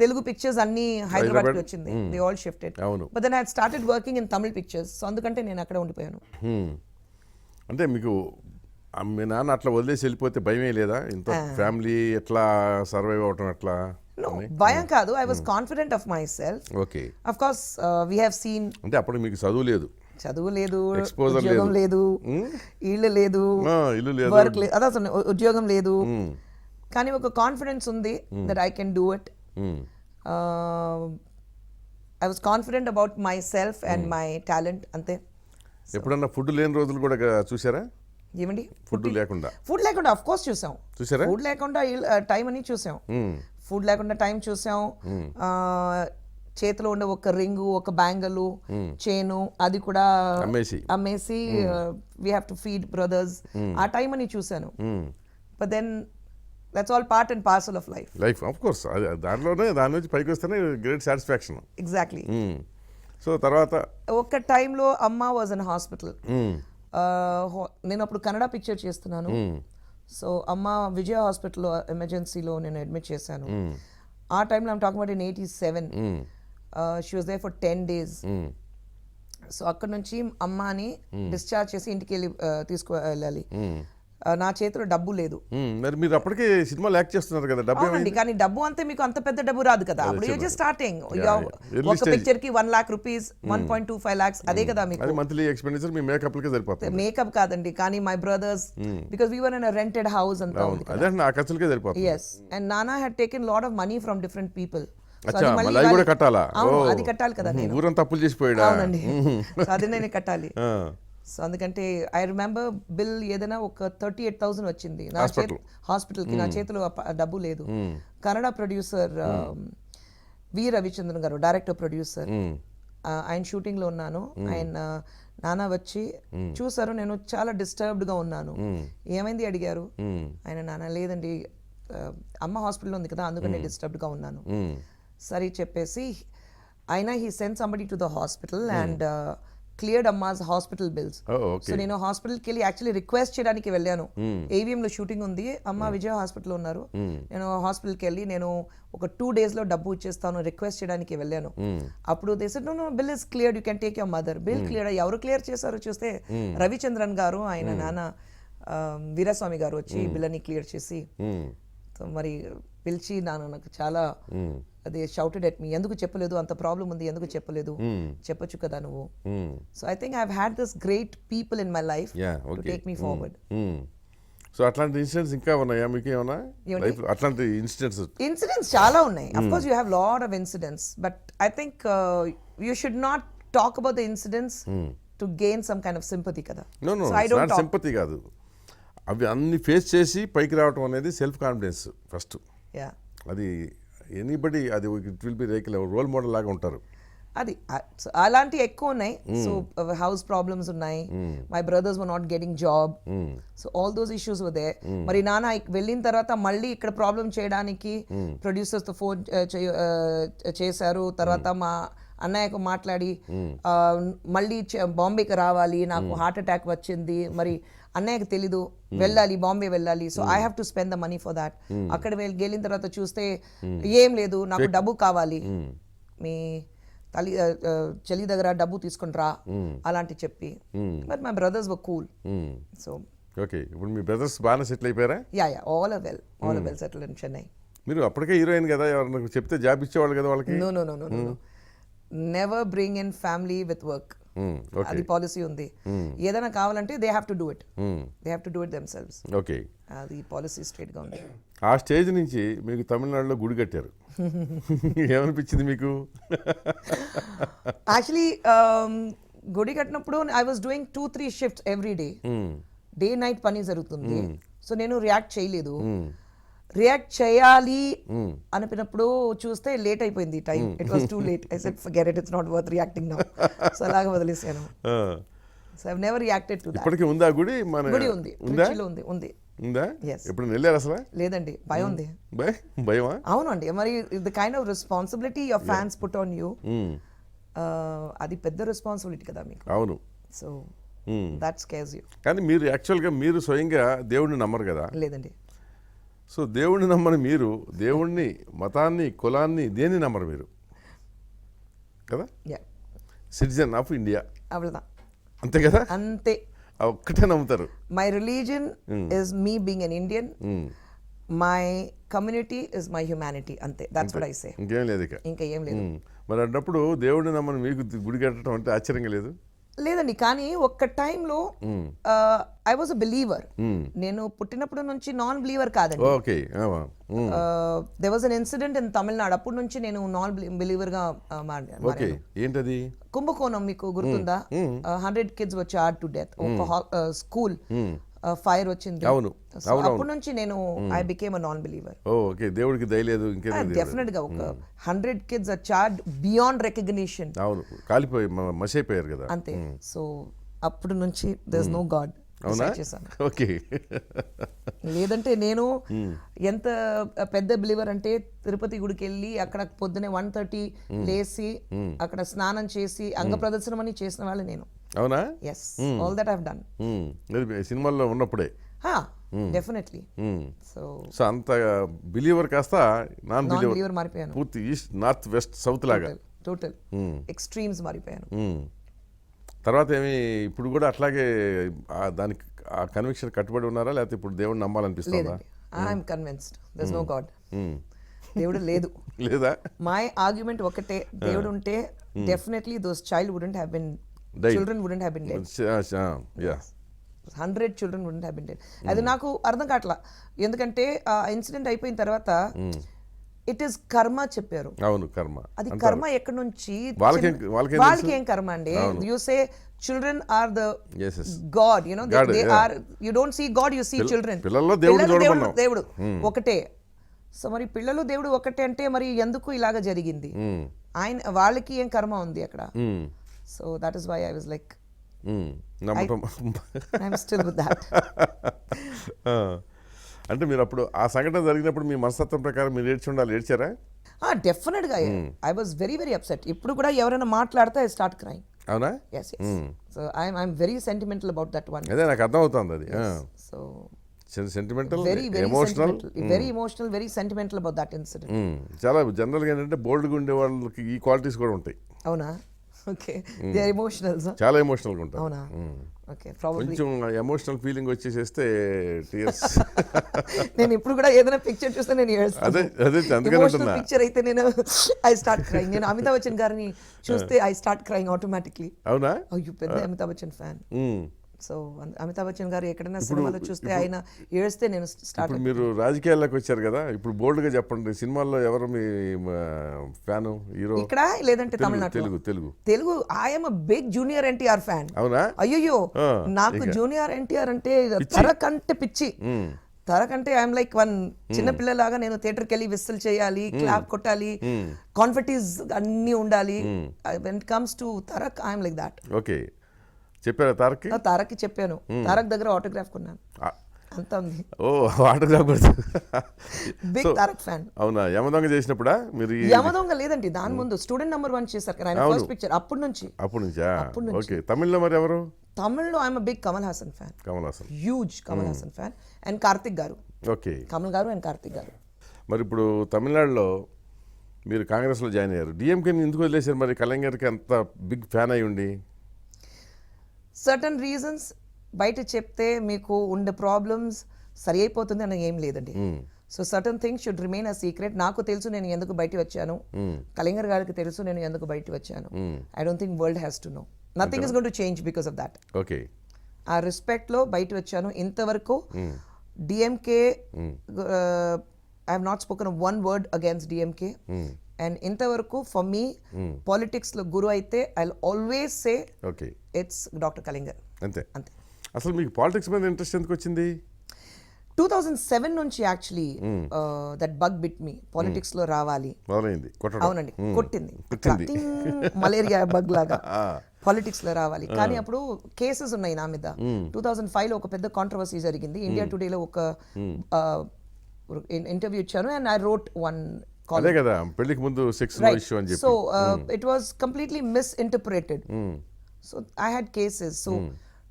Telugu pictures అన్ని హైదరాబాద్కి వచ్చింది. They all shifted. But then I started working in Tamil pictures. So అందుకంటే నేను అక్కడ ఉండిపోయాను. అంటే మీకు మీ నాన్న అట్లా వదిలేసి వెళ్ళిపోతే భయమే లేదా? ఇంత ఫ్యామిలీ ఎట్లా సర్వైవ్ అవటం ఎట్లా? No, భయం కాదు. I was confident of myself. Okay. Of course, we have seen. అంటే అప్పుడు మీకు చదువు లేదు, ఉద్యోగం లేదు, ఇల్లు లేదు, వర్క్ లేదు, అదే ఉద్యోగం లేదు. కానీ ఒక కాన్ఫిడెన్స్ ఉంది that I can do it. I was confident about myself and my talent. అంతే. ఎప్పుడన్నా ఫుడ్ లేని రోజులు కూడా చూసారా? ఏమండి? ఫుడ్ లేకుండా ఆఫ్ కోర్స్ చూసాం. ఫుడ్ లేకుండా టైం అని చూసాం. ఫుడ్ లేకుండా టైం చూసాం. చేతిలో ఉండే ఒక రింగు, ఒక బ్యాంగలు, చైను, అది కూడా అమ్మేసి we have to feed brothers. ఆ టైం అని చూసాను. But then that's all part and parcel of life. Of course దాని నుంచి పైకి వస్తేనే గ్రేట్ సాటిస్ఫాక్షన్. ఎగ్జాక్ట్లీ. సో తర్వాత ఒక టైంలో అమ్మ వాజ్ ఇన్ హాస్పిటల్. నేను అప్పుడు కన్నడ పిక్చర్ చేస్తున్నాను. సో అమ్మ విజయ హాస్పిటల్లో ఎమర్జెన్సీలో నేను అడ్మిట్ చేశాను. ఆ టైంలో I'm talking about in 87. She was there for 10 days. So అక్కడ నుంచి అమ్మని డిశ్చార్జ్ చేసి ఇంటికి వెళ్ళి తీసుకువెళ్ళాలి. నా చేతిలో డబ్బు లేదు. మరి మీరు అప్పటికే సినిమా యాక్ట్ చేస్తున్నారు కదా? డబ్బు అవునండి, కానీ డబ్బు అంతే మీకు అంత పెద్ద డబ్బు రాదు కదా. అప్పుడు యూ జస్ట్ స్టార్టింగ్. ఒక పిక్చర్ కి 1 lakh rupees, 1.25 lakhs, అదే కదా మీకు మంత్లీ ఎక్స్పెండిచర్. మీ మేకప్ లకే సరిపోతుంది. మేకప్ కాదండి, కానీ my brothers, because we were in a rented house అంతా ఉంది కదా. అదే నా ఖర్చులకే సరిపోతుంది. yes, and Nana had taken lot of money from different people. అది కూడా కట్టాలా? అది కట్టాలి కదా. నేను ఊరంతా అప్పులు చేసిపోయాడా? అవునండి. సో అది నేను కట్టాలి. సో అందుకంటే ఐ రిమెంబర్ బిల్ ఏదైనా ఒక 38,000 వచ్చింది నా హాస్పిటల్కి. నా చేతిలో డబ్బు లేదు. కన్నడ ప్రొడ్యూసర్ వి రవిచంద్రన్ గారు, డైరెక్టర్ ప్రొడ్యూసర్, ఆయన షూటింగ్లో ఉన్నాను. ఆయన నాన్న వచ్చి చూసారు, నేను చాలా డిస్టర్బ్డ్గా ఉన్నాను. ఏమైంది అడిగారు. ఆయన నాన్న లేదండి, అమ్మ హాస్పిటల్లో ఉంది కదా, అందుకని డిస్టర్బ్డ్గా ఉన్నాను. సరే చెప్పేసి ఆయన he send somebody to the hospital and cleared అమ్మాస్ hospital bills. So నేను హాస్పిటల్కి వెళ్ళి యాక్చువల్లీ రిక్వెస్ట్ చేయడానికి వెళ్ళాను. AVM లో షూటింగ్ ఉంది, అమ్మ విజయ హాస్పిటల్లో ఉన్నారు, నేను హాస్పిటల్కి వెళ్ళి నేను ఒక 2 days లో డబ్బు ఇచ్చేస్తాను రిక్వెస్ట్ చేయడానికి వెళ్ళాను. అప్పుడు they said no bill is cleared, you can take your mother. Bill clear. ఎవరు క్లియర్ చేశారో చూస్తే రవిచంద్రన్ గారు, ఆయన నాన్న వీరస్వామి గారు వచ్చి బిల్ అని క్లియర్ చేసి, మరి పిలిచి నాకు చాలా అదే షౌటెడ్ ఎట్ మీ, ఎందుకు చెప్పలేదు, అంత ప్రాబ్లం ఉంది ఎందుకు చెప్పలేదు, చెప్పొచ్చు కదా నువ్వు. So I think I have had this great people in my life to take me forward. So అట్లాంటి ఇన్సిడెంట్స్ ఇంకా ఉన్నాయా మీకు ఏమన్నా లైఫ్ అట్లాంటి ఇన్సిడెంట్స్ చాలా ఉన్నాయి. Of course you have lot of incidents, but I think you should not talk about the incidents to gain some kind of sympathy కదా. So I don't sympathy కాదు, అవి అన్ని ఫేస్ చేసి పైకి రావడం అనేది సెల్ఫ్ కాన్ఫిడెన్స్ ఫస్ట్. అది anybody అది it will be like role model లాగా ఉంటారు. అది అలాంటి ఎక్కువ ఉన్నాయి. సో హౌస్ ప్రాబ్లమ్స్ ఉన్నాయి, my brothers were not getting job, so all those issues were there. మరి నాన్న వెళ్ళిన తర్వాత మళ్ళీ ఇక్కడ ప్రాబ్లం చేయడానికి ప్రొడ్యూసర్స్ తో ఫోన్ చేశారు. తర్వాత మా అన్నయ్యకు మాట్లాడి మళ్ళీ బాంబేకి రావాలి, నాకు హార్ట్ అటాక్ వచ్చింది, మరి అన్నయ్యకి తెలీదు, వెళ్ళాలి బాంబే వెళ్ళాలి, so I have to spend the money for that. అక్కడ వెళ్ళిన తర్వాత చూస్తే ఏం లేదు, నాకు డబ్బు కావాలి, మీ చెల్లి దగ్గర డబ్బు తీసుకుని రా అలాంటి చెప్పి. But my brothers were cool. So okay, ఇప్పుడు మీ బ్రదర్స్ బాగా సెటిల్ అయిపోయారా? Yeah all are well settled in Chennai. మీరు అప్పటికే హీరోయిన్ కదా, ఎవరైనా చెప్తే జాబ్ ఇచ్చేవాళ్ళు కదా వాళ్ళకి? No never bring in family with work. అది పాలసీ ఉంది. ఏదైనా కావాలంటే they have to do it themselves. Okay, అది పాలసీ స్ట్రైట్ గా ఉంది. ఆ స్టేజ్ నుంచి మీకు తమిళనాడులో గుడి కట్టారు, ఏమనిపించింది మీకు? యాక్చువల్లీ గుడి కట్టినప్పుడు I was doing 2-3 shifts every day night పని జరుగుతుంది. సో నేను రియాక్ట్ చేయలేదు. రియాక్ట్ చేయాలి అనిపినప్పుడు చూస్తే లేట్ అయిపోయింది time. It was too late. I said forget it, it's not worth reacting now. So అలాగా వదిలేసాను. So I have never reacted to that. ఇప్పటికీ ఉందా గుడి? మన గుడి ఉంది, ట్రిచిలో ఉంది. ఉందా? ఎప్పుడు వెళ్ళారు అసలు? లేదండి, భయం ఉంది. భయమా? అవునండి, మరి the kind of responsibility your fans put on you, అది పెద్ద రెస్పాన్సిబిలిటీ కదా మీకు. అవును. So that scares you. కానీ మీరు యాక్చువల్గా మీరు స్వయంగా దేవుడిని నమ్మరు కదా? లేదండి. సో దేవుడిని నమ్మని మీరు దేవుణ్ణి, మతాన్ని, కులాన్ని దేన్ని నమ్మరు మీరు కదా? సిటిజన్ ఆఫ్ ఇండియా, అంతే కదా? అంతే, ఒక్కటే నమ్ముతారు. My religion is me being an Indian, my community is my humanity, అంతే. That's what I say. ఇంకేం లేదు, ఇంకా ఏం లేదు. మరి అన్నప్పుడు దేవుడిని నమ్మని మీకు గుడి కట్టడం అంటే ఆశ్చర్యంగా లేదు? లేదండి, కానీ ఒక్క టైంలో ఐ వాజ్ అ బిలీవర్. నేను పుట్టినప్పటి నుంచి నాన్ బిలీవర్ కాదండి. Okay, there was an incident in Tamil Nadu. అప్పటి నుంచి నేను నాన్ బిలీవర్ గా మారాను. ఓకే, ఏంటది? కుంభకోణం మీకు గుర్తుందా? 100 kids were charged to death. ఒక స్కూల్ ఫైర్ వచ్చింది. అవును, అప్పటి నుంచి నేను I became a non believer. Okay, దేవుడికి దయలేదు ఇంకేం? డెఫినెట్ గా ఒక 100 kids are charged beyond recognition. అవును, కాలిపోయి మసైపోయారు కదా, అంతే. సో అప్పటి నుంచి దేర్ ఇస్ నో గాడ్. అవునా? ఓకే. లేదంటే నేను ఎంత పెద్ద బిలీవర్ అంటే తిరుపతి గుడికి వెళ్ళి అక్కడ పొద్దునే 1:30 లేసి అక్కడ స్నానం చేసి అంగ ప్రదర్శనం అని చేసిన వాళ్ళు నేను. అవునా? yes, all that I've done. సినిమాల్లో ఉన్నప్పుడే డెఫినెట్లీ. సో అంత బిలీవర్ కాస్త నాన్ బిలీవర్ మారిపోయాను. పూర్తి ఈస్ట్, నార్త్, వెస్ట్, సౌత్ లాగా టోటల్ ఎక్స్ట్రీమ్స్ మారిపోయాను. తర్వాత ఏమి ఇప్పుడు కూడా అట్లాగే దానికి ఆ కన్విక్షన్ కట్టుబడి ఉన్నారా, లేకపోతే ఇప్పుడు దేవుడిని నమ్మాలనిపిస్తుందా? I'm convinced there is no God. దేవుడు లేదు. లేదా? మై ఆర్గ్యుమెంట్ ఒకటే, దేవుడు ఉంటే definitely those child wouldn't have been, children wouldn't have been dead. 100 children wouldn't have been dead. అది నాకు అర్థం కావట్లా. ఎందుకంటే ఆ ఇన్సిడెంట్ అయిపోయిన తర్వాత ఇట్ ఈస్ కర్మ చెప్పారు. అవును, కర్మ. అది కర్మ ఎక్కడి నుంచి? వాళ్ళకి ఏం కర్మ అండి? You say children are the god, you know, they are, you don't see god, you see children. పిల్లల్లో దేవుడు ఒకటే. సో మరి పిల్లలు దేవుడు ఒకటే అంటే మరి ఎందుకు ఇలాగ జరిగింది? ఆయన వాళ్ళకి ఏం కర్మ ఉంది అక్కడ? So that is why I was like, I'm still with that. అంటే మీరు అప్పుడు ఆ సంఘటన జరిగినప్పుడు మీ మనస్తత్వం ప్రకారం మీరు ఏడ్చి ఉండాలి, ఏడ్చారా? డెఫినెట్గా I was very very upset. ఇప్పుడు కూడా ఎవరైనా మాట్లాడితే ఐ స్టార్ట్ క్రైంగ్. అవునా? Yes yes. So I'm very sentimental about that one. అదే నాకు అర్థం అవుతుంది అది. So sentimental, very emotional, very emotional, very sentimental about that incident. చాలా జనరల్గా ఏంటంటే బోల్డ్గా ఉండే వాళ్ళకి ఈ క్వాలిటీస్ కూడా ఉంటాయి. అవునా? Okay, they are emotionals. చాలా ఎమోషనల్గా ఉంటారు. అవునా? ఓకే, ప్రాబబ్లీ కొంచెం ఎమోషనల్ ఫీలింగ్ వచ్చేసేస్తే టీయర్స్. నేను ఇప్పుడు కూడా ఏదైనా పిక్చర్ చూస్తే నేను ఏడుస్తాను. అదే అందుకని ఎమోషనల్ అంటున్నా. పిక్చర్ అయితే నేను ఐ స్టార్ట్ క్రైంగ్. నేను అమితాబ్ బచ్చన్ గారిని చూస్తే ఐ స్టార్ట్ క్రైంగ్ ఆటోమేటిక్లీ. అవునా? అయ్యో, పెద్ద అమితాబ్ బచ్చన్ ఫ్యాన్. సో అమితాబ్ బచ్చన్ గారు ఎక్కడైనా సినిమాలో చూస్తే ఆయన ఏడిస్తే నేను స్టార్ట్. ఇప్పుడు మీరు రాజకీయాల్లోకి వచ్చారు కదా, ఇప్పుడు బోల్డ్గా చెప్పండి, సినిమాల్లో ఎవరు మీ ఫ్యాను, హీరో? ఇక్కడ లేదంటే Tamil Nadu. Telugu I'm a big junior NTR fan. అవునా? అయ్యో, నాకు జూనియర్ ఎన్టీఆర్ అంటే తరకంటే పిచ్చి. తరకంటే ఐఎమ్ లైక్ వన్ చిన్న పిల్లలాగా. నేను థియేటర్కి వెళ్ళి విసిల్ చేయాలి, క్లాప్ కొట్టాలి, కాన్ఫిటీస్ అన్నీ ఉండాలి. When it comes to Tarak I'm like that. Okay, చెప్పారా తారక్కి? తారక్కి చెప్పాను. తారక్ దగ్గర ఆటోగ్రాఫ్ కొన్నాను. అంత ఉంది. ఓ, ఆటోగ్రాఫ్ కూడా. Big Tarak fan. అవునా? యమదొంగ చేసినప్పుడా మీరు? యమదొంగ లేదండి, దాని ముందు స్టూడెంట్ నెంబర్ 1 చేశారు కదా ఆయన ఫస్ట్ పిక్చర్. అప్పటి నుంచి. ఓకే. తమిళ్లో మరి ఎవరు? తమిళ్లో I'm big Kamal Haasan fan. Huge Kamal Haasan fan. And Karthik గారు. ఓకే, కమల్ గారు అండ్ కార్తిక్ గారు. మరి ఇప్పుడు తమిళనాడులో మీరు కాంగ్రెస్లో జాయిన్ అయ్యారు. డిఎంకేని ఎందుకు వదిలేశారు మరి? కలెంగర్కి అంత బిగ్ ఫ్యాన్ అయి ఉండి. సర్టన్ రీజన్స్ బయట చెప్తే మీకు ఉండే ప్రాబ్లమ్స్ సరి అయిపోతుంది అని ఏం లేదండి. So certain things should remain a secret. నాకు తెలుసు నేను ఎందుకు బయట వచ్చాను, కళింగర్ గారికి తెలుసు నేను ఎందుకు బయట వచ్చాను. I don't think world has to know. Nothing is going to change because of that. Okay, ఆ రెస్పెక్ట్లో బయట వచ్చాను. ఇంతవరకు DMK I have not spoken one word against DMK. And ఇంతవరకు ఫర్ మీ పాలిటిక్స్లో గురు అయితే I always say it's doctor Kalaignar. అంతే. అసలు మీకు పాలిటిక్స్ మీద ఇంట్రెస్ట్ ఎందుకు వచ్చింది? 2007 నుంచి actually that bug bit me. Politics లో రావాలి. అవునండి, కొట్టింది మలేరియా బగ్ లాగా. పాలిటిక్స్ లో రావాలి, కానీ అప్పుడు కేసెస్ ఉన్నాయి నా మీద. 2005 లో ఒక పెద్ద కాంట్రవర్సీ జరిగింది. ఇండియా టుడేలో ఒక ఇంటర్వ్యూ ఇచ్చాను అండ్ ఐ రోట్ వన్. అదే కదా, పెళ్లికి ముందు సెక్స్ ఇష్యూ అని చెప్పి. So it was completely misinterpreted. So I had cases. So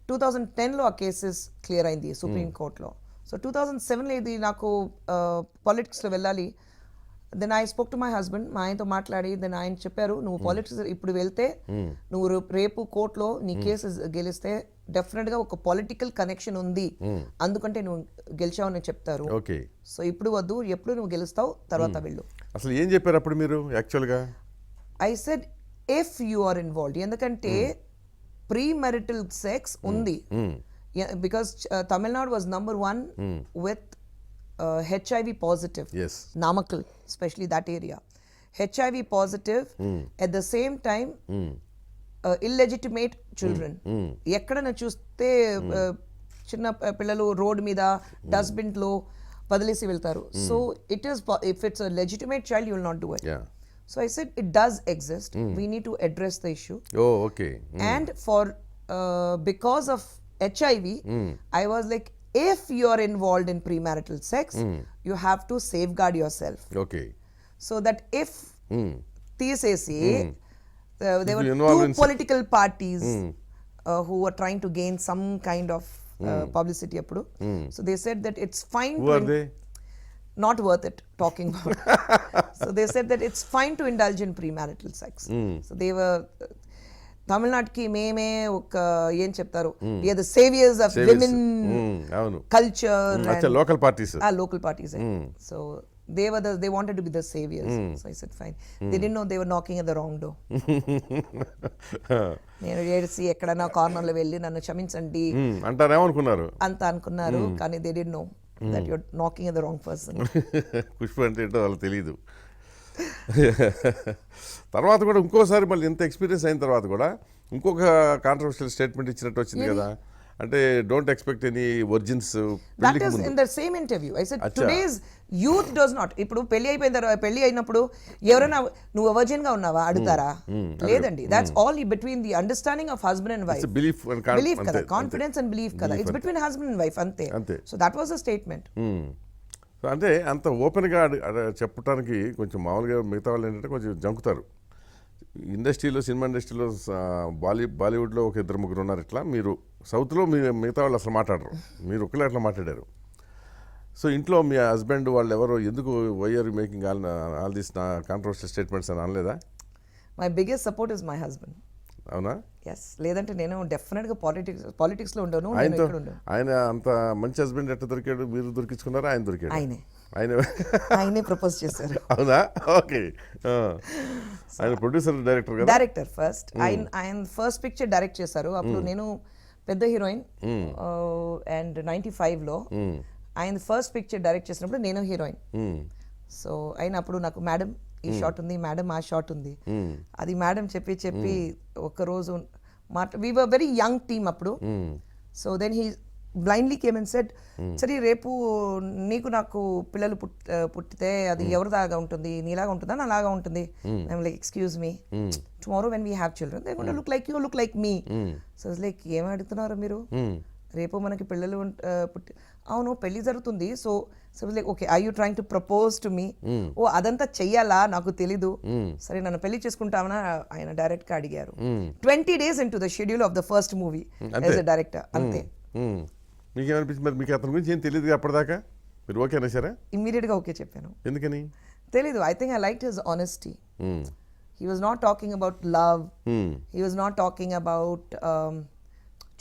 2010లో ఆ కేసెస్ క్లియర్ అయింది సుప్రీం కోర్టులో. సో 2007లో ఇది నాకు పాలిటిక్స్లో వెళ్ళాలి. Then I spoke to my husband. మా ఆయనతో మాట్లాడి దెన్ ఆయన చెప్పారు, నువ్వు పాలిటిక్స్ ఇప్పుడు వెళ్తే నువ్వు రేపు కోర్టులో నీ కేసు గెలిస్తే డెఫినెట్గా ఒక పొలిటికల్ కనెక్షన్ ఉంది, అందుకంటే నువ్వు గెలిచావని చెప్తారు. సో ఇప్పుడు వద్దు, ఎప్పుడు నువ్వు గెలుస్తావు తర్వాత వెళ్ళు. అసలు ఏం చెప్పారు అప్పుడు మీరు యాక్చువల్గా? I said if you are involved, ఎందుకంటే ప్రీ మ్యారిటల్ సెక్స్ ఉంది. బికాస్ తమిళనాడు వాజ్ నంబర్ 1 విత్ HIV positive. Yes. Namakkal, especially that area. HIV positive. At the same time, illegitimate children. ఎక్కడైనా చూస్తే చిన్న పిల్లలు రోడ్ మీద డస్ట్బిన్ లో వదిలేసి వెళ్తారు. So it is, if it's a legitimate child, you will not do it. Yeah. So I said it does exist. We need to address the issue. Oh, okay. And for because of HIV, I was like, if you are involved in premarital sex, you have to safeguard yourself. Okay. So that if TSAC, there were 2 political parties who were trying to gain some kind of publicity appudu. So they said that it's fine. Who are they? Not worth it talking about. So they said that it's fine to indulge in premarital sex. So they were తమిళనాడుకి మేమే ఒక ఏం చెప్తారు, we are the saviors of women culture. Local parties. Local parties. So they wanted to be the saviors. So I said fine. They didn't know they were knocking at the wrong door. నేను ఏడ్చి ఎక్కడైనా కార్నర్లో వెళ్ళి నన్ను క్షమించండి అంటారేమనుకున్నారు అంత అనుకున్నారు, కానీ they didn't know that you're knocking at the wrong person. Pushpa అంటే ఏంటో వాళ్ళకి తెలీదు. తర్వాత కూడా ఇంకోసారి మళ్ళీ ఇంత ఎక్స్పీరియన్స్ అయిన తర్వాత కూడా ఇంకొక కాంట్రవర్షియల్ స్టేట్మెంట్ ఇచ్చినట్టు వచ్చింది కదా, అంటే don't expect any virgins. That is in the same interview. I said today's youth does not. ఇప్పుడు పెళ్లి అయినప్పుడు ఎవరైనా నువ్వు వర్జిన్ గా ఉన్నావా అడుగుతారా? లేదండి. That's all between the understanding of husband and wife. Belief కదా, confidence and belief కదా. It's between husband and wife అంతే. So that was the statement. అంటే అంత ఓపెన్గా చెప్పడానికి కొంచెం మామూలుగా మిగతా వాళ్ళు ఏంటంటే కొంచెం జంకుతారు. ఇండస్ట్రీలో సినిమా ఇండస్ట్రీలో బాలీవుడ్లో ఒక ఇద్దరు ముగ్గురు ఉన్నారు ఇట్లా. మీరు సౌత్లో మిగతా వాళ్ళు అసలు మాట్లాడరు, మీరు ఒకళ్ళే అట్లా మాట్లాడారు. సో ఇంట్లో మీ హస్బెండ్ వాళ్ళు ఎవరు ఎందుకు why are you making all these controversial statements అని అనలేదా? My biggest support is my husband. అవునా? ఎస్, లేదంటే నేను డెఫినెట్గా పాలిటిక్స్లో ఉండను. ఆయన అంత మంచి హస్బెండ్ ఎట్లా దొరికాడు? మీరు దొరికించుకున్నారా, ఆయన దొరికాడు? ఆయనే ప్రపోజ్ చేశారు. అవునా? ఓకే. ఆయన ప్రొడ్యూసర్ డైరెక్టర్ కదా? Director first. ఆయన ఫస్ట్ పిక్చర్ డైరెక్ట్ చేశారు. అప్పుడు నేను పెద్ద హీరోయిన్ అండ్ 95లో ఆయన ఫస్ట్ పిక్చర్ డైరెక్ట్ చేసినప్పుడు నేను హీరోయిన్. సో ఆయన అప్పుడు నాకు మేడం ఈ షాట్ ఉంది, మేడం ఆ షాట్ ఉంది, అది మేడం చెప్పి ఒక్కరోజు we were very young team అప్పుడు. So then he blindly came and said, సరే రేపు నీకు నాకు పిల్లలు పుట్టితే అది ఎవరిదాగా ఉంటుంది, నీలాగా ఉంటుందా నాలాగా ఉంటుంది? I'm like excuse me, tomorrow when we have children they gonna look like you, look like me. So like ఏం అడుగుతున్నారు మీరు, రేపు మనకి పిల్లలు పుట్టి, అవును పెళ్లి జరుగుతుంది. So like okay, I you trying to propose to me? ఓ అదంతా చెయ్యాలా, నాకు తెలీదు, సరే నన్ను పెళ్లి చేసుకుంటామని ఆయన డైరెక్ట్ గా అడిగారు. 20 days into the schedule of the first movie as a director. అంతే. మీకేమనిపించింది మరి? మీకు అతని గురించి ఏం తెలియదు అప్పటిదాకా, మీరు ఓకే అనేసారా? ఇమ్మీడియట్ గా ఓకే చెప్పాను. ఎందుకని తెలీదు. I think I liked his honesty. He was not talking about love. He was not talking about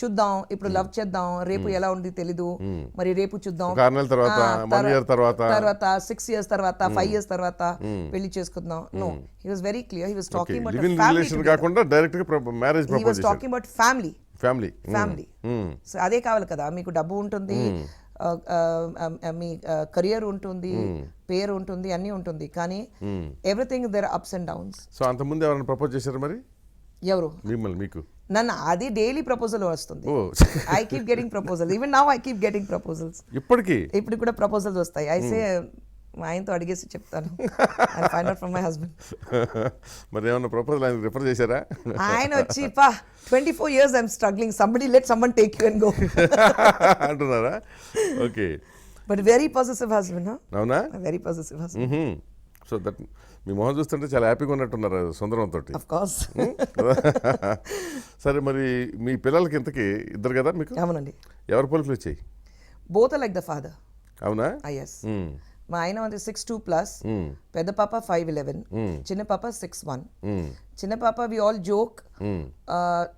చూద్దాం ఇప్పుడు లవ్ చేద్దాం, రేపు ఎలా ఉంది తెలీదు, మరి రేపు చూద్దాం, 6 నెలల తర్వాత, 1 year తర్వాత, 6 years తర్వాత, 5 years తర్వాత పెళ్లి చేసుకుందాం. నో, he was very clear. He was talking about living relation కాకుండా డైరెక్ట్ గా మ్యారేజ్ ప్రపోజ్ చేశారు. He was talking about family. So అదే కావాలి కదా, మీకు డబ్బు ఉంటుంది, మీ కెరియర్ ఉంటుంది, పేరు ఉంటుంది, అన్నీ ఉంటుంది, కానీ everything there ups and downs. So అంతకుముందు ఎవరైనా ప్రపోజ్ చేశారు మరి? ఎవరు? మిమ్మల్ని? మీకు? నన్ను అది డైలీ ప్రపోజల్ వస్తుంది. I keep getting proposal, even now I keep getting proposals. ఇప్పుడు కూడా ప్రపోజల్స్ వస్తాయి. అయితే ఆయనతో అడిగేసి చెప్తాను, I find out from my husband. మరి ఏమన్నా ప్రపోజల్ ఆయన రిఫర్ చేశారా? ఆయన వచ్చి 24 years I'm struggling, somebody let someone take you and go అంటున్నారా? Okay. But very possessive husband. అవునా? Very possessive husband. So that మీ మొహం చూస్తుంటే చాలా హ్యాపీగా ఉన్నట్టున్నారు సుందరంతో. Of course. సరే, మరి మీ పిల్లలకి ఇంతకి ఇద్దరు కదా మీకు? అవునండి. ఎవరి పోలికలు వచ్చాయి? Both like the father. అవునా? ఎస్. మా ఆయన ఉంది 6'2+", పెద్ద పాప 5'11", చిన్న పాప 6'1". చిన్న పాప వి ఆల్ జోక్,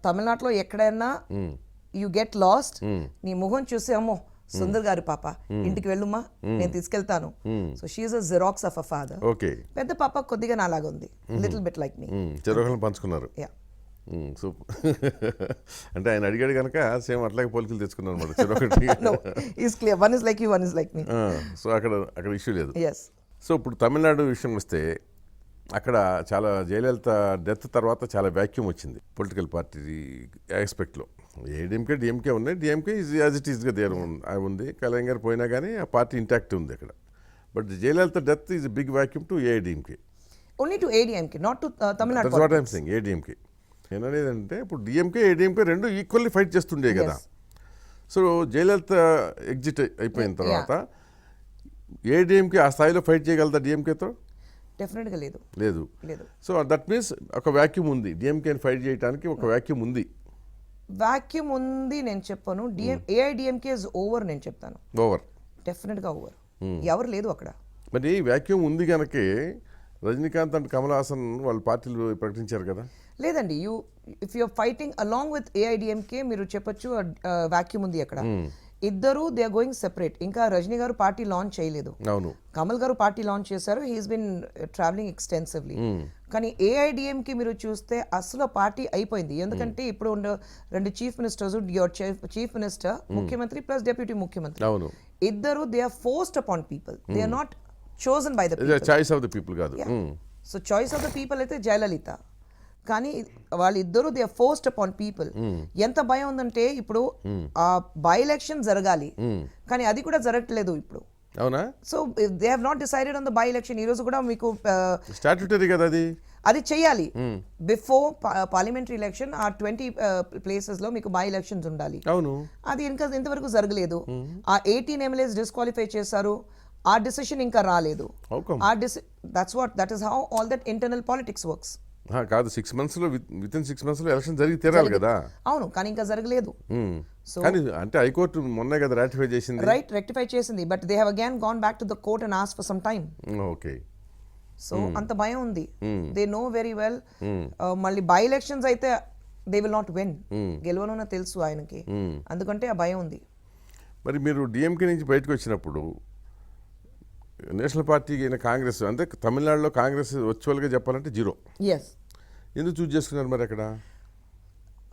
తమిళనాడులో ఎక్కడైనా యు గెట్ లాస్ట్, నీ మొహం చూసి అమ్మో సుందర్ గారి పాప, ఇంటికి వెళ్ళుమా నేను తీసుకెళ్తాను. So she is a xerox of a father. Okay. పెద్ద పాప కొద్దిగా నాలాగా ఉంది, లిటిల్ బిట్ లైక్ మీ. చెరొకరిని పంచుకున్నారు. సూపర్. అంటే ఆయన అడిగాడు కనుక సేమ్ అట్లాగే పోలికలు తెచ్చుకున్నారు అనమాట. చెరొకటి. Is clear, one is like you, one is like me. So అక్కడ ఇష్యూ లేదు. ఎస్. సో ఇప్పుడు తమిళనాడు విషయం వస్తే, అక్కడ చాలా జయలలిత డెత్ తర్వాత చాలా వ్యాక్యూమ్ వచ్చింది పొలిటికల్ పార్టీ ఆస్పెక్ట్లో. ఏడీఎంకే డిఎంకే ఉన్నాయి, డిఎంకే ఈజ్ యాజ్ ఇట్ ఈస్గా దేర్ ఉంది. కళ్యాణ్ గారు పోయినా కానీ ఆ పార్టీ ఇంటాక్ట్ ఉంది అక్కడ. But Jayalalithaa death is big vacuum to AIADMK. Only to AIADMK, not to Tamil Nadu. That's what I am saying. AIADMK ఏమనేదంటే, ఇప్పుడు డిఎంకే ఏఐడిఎంకే రెండు ఈక్వల్లీ ఫైట్ చేస్తుండే కదా. సో జయలలిత ఎగ్జిట్ అయిపోయిన తర్వాత ఏఐడిఎంకే ఆ స్థాయిలో ఫైట్ చేయగలదా డిఎంకేతో? డెఫినెట్గా లేదు. సో దట్ మీన్స్ ఒక వ్యాక్యూమ్ ఉంది, డిఎంకేని ఫైట్ చేయడానికి ఒక వ్యాక్యూమ్ ఉంది. వాక్యూమ్ ఉంది నేను చెప్పను. ఏఐడిఎంకే ఇస్ ఓవర్ నేను చెప్తాను. ఓవర్, డెఫినెట్గా ఓవర్. ఎవరు లేదు అక్కడ. మరి వ్యాక్యూమ్ ఉంది కనుకే రజనీకాంత్ అండ్ కమల్ హాసన్ వాళ్ళ పార్టీలు ప్రకటించారు కదా. లేదండి, if you're fighting along with AIADMK మీరు చెప్పొచ్చు వాక్యూమ్ ఉంది అక్కడ. ఇద్దరు దే ఆర్ గోయింగ్ సెపరేట్. ఇంకా రజనీ గారు పార్టీ లాంచ్ చేయలేదు, అవును. కమల్ గారు పార్టీ లాంచ్ చేశారు, హీస్ బిన్ ట్రావెలింగ్ ఎక్స్టెన్సివ్లీ. కానీ ఏఐడిఎంకి మీరు చూస్తే అసలు పార్టీ అయిపోయింది. ఎందుకంటే ఇప్పుడు 2 chief ministers, your chief minister, ముఖ్యమంత్రి ప్లస్ డెప్యూటీ ముఖ్యమంత్రి, ఇద్దరు they are forced upon people, they are not chosen by the people. Choice of the people కాదు. So choice of the people అయితే జయలలిత, కానీ వాళ్ళిద్దరూ they are forced upon people. ఎంత భయం ఉందంటే ఇప్పుడు ఆ బై ఎలక్షన్ జరగాలి, కానీ అది కూడా జరగట్లేదు ఇప్పుడు. అవునా? So they have not decided on the by election. ఈ రోజు కూడా మీకు స్టాట్యూటరీ కదా అది చేయాలి. బిఫోర్ పార్లమెంటరీ ఎలక్షన్ ఆ 20 ప్లేసెస్ లో మీకు బై ఎలక్షన్స్ ఉండాలి. అవును. అది ఇంకా ఇంతవరకు జరగలేదు. ఆ 18 MLAs డిస్క్వాలిఫై చేశారు, ఆ డిసిషన్ ఇంకా రాలేదు. That is how all that internal politics works. కాదు 6 monthsలో విత్ ఇన్ 6 monthsలో ఎలక్షన్ జరిగి తీరాలి కదా. అవును, కానీ ఇంకా జరగలేదు. సో కానీ అంటే హైకోర్టు మొన్నే కదా రాటిఫై చేసింది. రైట్, రెక్టిఫై చేసింది, but they have again gone back to the court and asked for some time. Okay. So అంత భయం ఉంది. They know very well. మళ్ళీ బై ఎలక్షన్స్ అయితే దే విల్ నాట్ విన్, గెలవను తెలుసు ఆయనకి, అందుకంటే ఆ భయం ఉంది. మరి మీరు డిఎంకే నుంచి బయటకు వచ్చినప్పుడు నేషనల్ పార్టీ అయిన కాంగ్రెస్, అంటే తమిళనాడులో కాంగ్రెస్ వర్చువల్గా చెప్పాలంటే జీరో. ఎస్. ఎందుకు చూస్ చేసుకున్నారు మరి అక్కడ?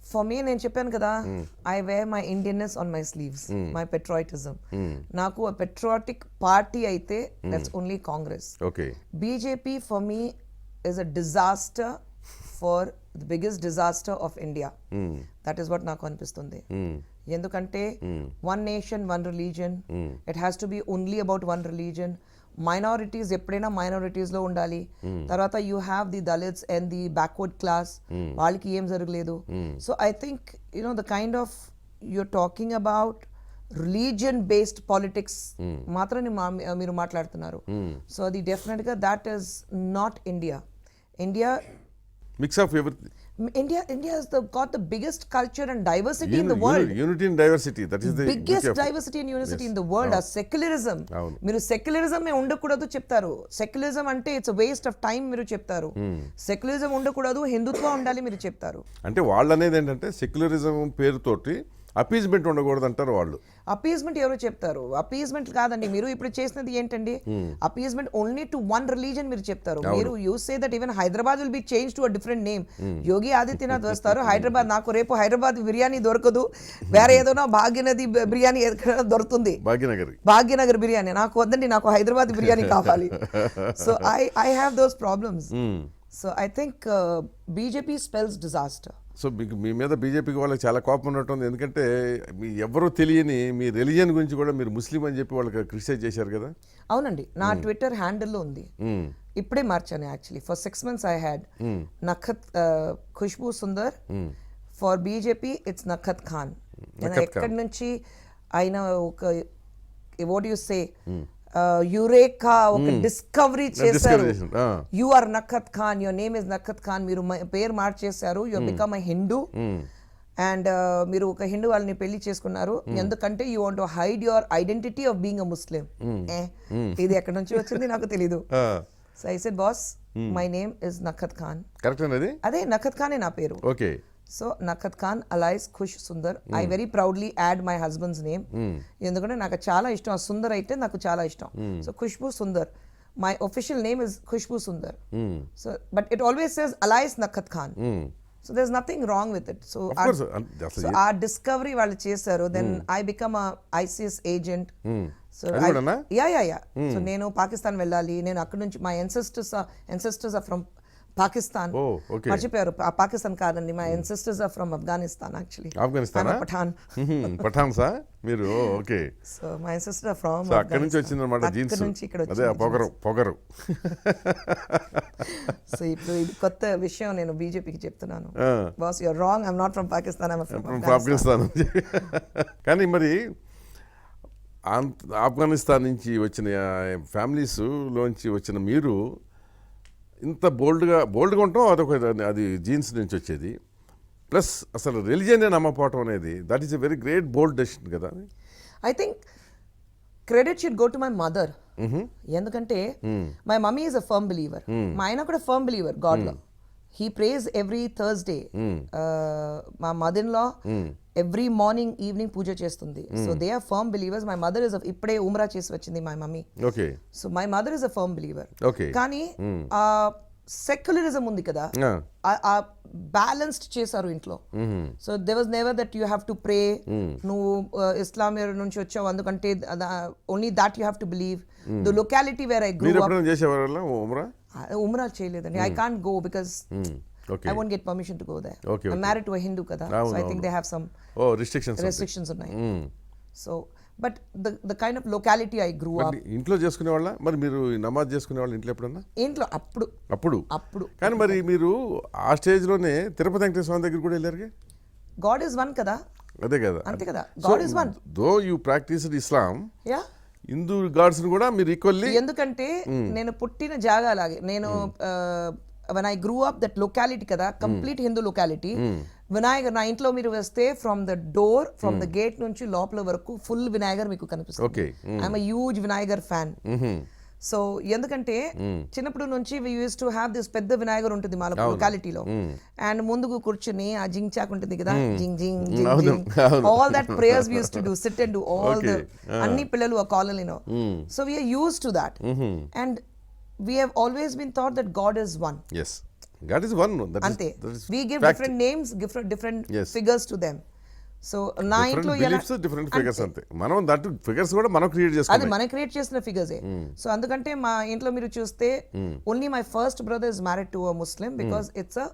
ఫర్ మీ, నేను చెప్పాను కదా, I wear my Indianness on my sleeves, my patriotism. నాకు ఆ పెట్రాటిక్ పార్టీ అయితే that's only Congress. Okay. BJP for me is a disaster for the biggest disaster of India. That is what నాకు అనిపిస్తుంది. ఎందుకంటే one nation, one religion, it has to be only about one religion. Minorities ఎప్పుడైనా మైనారిటీస్లో ఉండాలి. తర్వాత you have the Dalits and the backward class, వాళ్ళకి ఏం జరగలేదు. So I think you know the kind of you're talking about religion based politics మాత్రమే మీరు మాట్లాడుతున్నారు. సో అది డెఫినెట్గా that is not India. India mix of everything. India has got the biggest culture and diversity in the world. Unity and diversity, that is the biggest diversity and unity in the world. As secularism, మీరు secularism ఉండకూడదు చెప్తారు. Secularism అంటే it's waste of time మీరు చెప్తారు. Secularism ఉండకూడదు, హిందుత్వం ఉండాలి మీరు చెప్తారు. అంటే వాళ్ళు అనేది ఏంటంటే సెక్యులరిజం పేరుతోటి అపీజ్మెంట్ ఉండకూడదు అంటారు వాళ్ళు. అపీజ్మెంట్ ఎవరు చెప్తారు? అపీజ్మెంట్ కాదండి, మీరు ఇప్పుడు చేసినది ఏంటండి? Appeasement only to one religion మీరు చెప్తారు. మీరు you say that even Hyderabad will be change to a different name. Yogi Adityanath వస్తారు, హైదరాబాద్, నాకు రేపు హైదరాబాద్ బిర్యానీ దొరకదు, వేరే ఏదైనా భాగ్యనది బిర్యానీ దొరుకుతుంది, భాగ్యనగర్ బిర్యానీ నాకు వద్దండి, నాకు హైదరాబాద్ బిర్యానీ కావాలి. So I have those problems. So I think BJP spells disaster. So మీకు మీ మీద బీజేపీకి వాళ్ళకి చాలా కోపం ఉన్నట్టుంది. ఎందుకంటే మీ ఎవరో తెలియని మీ రిలీజియన్ గురించి కూడా మీరు ముస్లిం అని చెప్పి వాళ్ళకి క్రిటిసైజ్ చేశారు కదా. అవునండి, నా ట్విట్టర్ హ్యాండిల్లో ఉంది, ఇప్పుడే మార్చాను actually. For 6 months I had Nakhat Khushbu Sundar, for BJP it's Nakhat Khan. ఎక్కడి నుంచి ఆయన ఒక వాట్ యు సే యురేకా ఒక డిస్కవరీ చేశారు. You are Nakhat Khan, your name is Nakhat Khan, మీరు పేరు మార్చేశారు, you become a Hindu and మీరు ఒక హిందూ వాళ్ళని పెళ్లి చేసుకున్నారు ఎందుకంటే you want to hide your identity of being a Muslim. ఇది ఎక్కడి నుంచి వచ్చింది నాకు తెలీదు. So I said boss, my name is Nakhat Khan. అదే నఖత్ ఖాన్ నా పేరు. Okay. So Nakhat Khan alias Khush Sundar. I very proudly add my husband's name, ఎందుకంటే నాకు చాలా ఇష్టం ఆ సుందర్ అయితే నాకు చాలా ఇష్టం. So Khushbu Sundar, my official name is Khushbu Sundar. So but it always says alias Nakhat Khan. So there is nothing wrong with it. So ఆ డిస్కవరీ వాళ్ళు చేశారు. Then I become a ICS agent. So yeah so నేను పాకిస్తాన్ వెళ్ళాలి, నేను అక్కడ నుంచి my ancestors are from Pakistan. మర్చిపోయారు, పాకిస్తాన్ కాదండి, my ancestors are from Afghanistan actually. Afghanistan Pathan సా మీరు? Okay. So my ancestors are from అక్కడ నుంచి వచ్చిందన్నమాట జీన్స్. అక్కడ నుంచి ఇక్కడ వచ్చింది. అదే పొగరు. సో ఇప్పుడు ఇది కొత్త విషయం నేను బీజేపీకి చెప్తున్నాను. Boss you are wrong, I am not from Pakistan, I am from Afghanistan. కానీ మరి ఆఫ్ఘనిస్తాన్ నుంచి వచ్చిన ఫ్యామిలీస్ లోంచి వచ్చిన మీరు ఇంత బోల్డ్గా ఉంటాం, అది జీన్స్ నుంచి వచ్చేది. ప్లస్ అసలు రిలీజియనే నమ్మపోవటం అనేది that is a very great bold decision కదా. I think credit should go to my mother. ఎందుకంటే my mummy is a firm believer, మా ఆయన కూడా ఫర్మ్ బిలీవర్ గాడ్లో. He prays every Thursday. మా mother in law every morning evening puja చేస్తుంది. So they are firm believers. My mother is ఇప్పుడే ఉమ్రా చేసి వచ్చింది my mummy. So my mother is a firm believer. కానీ సెక్యులరిజం ఉంది కదా, ఆ బ్యాలెన్స్డ్ చేశారు ఇంట్లో. So there was never that you have to pray, నువ్వు ఇస్లాం నుంచి వచ్చావు అందుకంటే only that you have to believe. The locality where I grew up, ఉమ్రా చేయలేదండి. I can't go because I won't get permission to go there. I'm married to a Hindu kada, so I think they have some restrictions ఉన్నాయి. So but the kind of locality I grew up. ఇంట్లో చేసుకునే వాళ్ళ మరి మీరు నమాజ్ చేసుకునే వాళ్ళు ఇంట్లో ఎప్పుడన్నా? ఇంట్లో అప్పుడు. కానీ మరి మీరు ఆ స్టేజ్లోనే తిరుపతి వెంకటేశ్వర స్వామి దగ్గర కూడా వెళ్ళారు. God is one కదా. అదే కదా, అంతే కదా, God is one. Though you practiced Islam, Hindu gods కూడా మీరు ఈక్వల్లీ. ఎందుకంటే నేను పుట్టిన జాగా అలాగే, నేను when I grew up, that locality కదా, కంప్లీట్ హిందూ లొకాలిటీ. వినాయగర్ నా ఇంట్లో మీరు వస్తే from the door, from the gate నుంచి లోపల వరకు ఫుల్ వినాయగర్ మీకు కనిపిస్తుంది. I'm huge Vinayagar fan. So ఎందుకంటే చిన్నప్పుడు నుంచి we use to have this పెద్ద వినాయగర్ ఉంటుంది మా లొకాలిటీలో, అండ్ ముందుకు కూర్చుని ఆ జింగ్ చాక్ ఉంటుంది కదా, జింగ్ జింగ్ జింగ్ జింగ్, all that prayers we use to do, sit and do all the, అన్ని పిల్లలు ఆ కాలనీలో. So we are used to that, and we have always been taught that God is one. Yes, God is one. Ante we give fact. Different names, different yes. figures to them. So na intlo beliefs different figures ante manam that figures kuda manam create chestunna, adi manam create chesina figures e. So andukante ma intlo మీరు చూస్తే only my first brother is married to a Muslim because it's a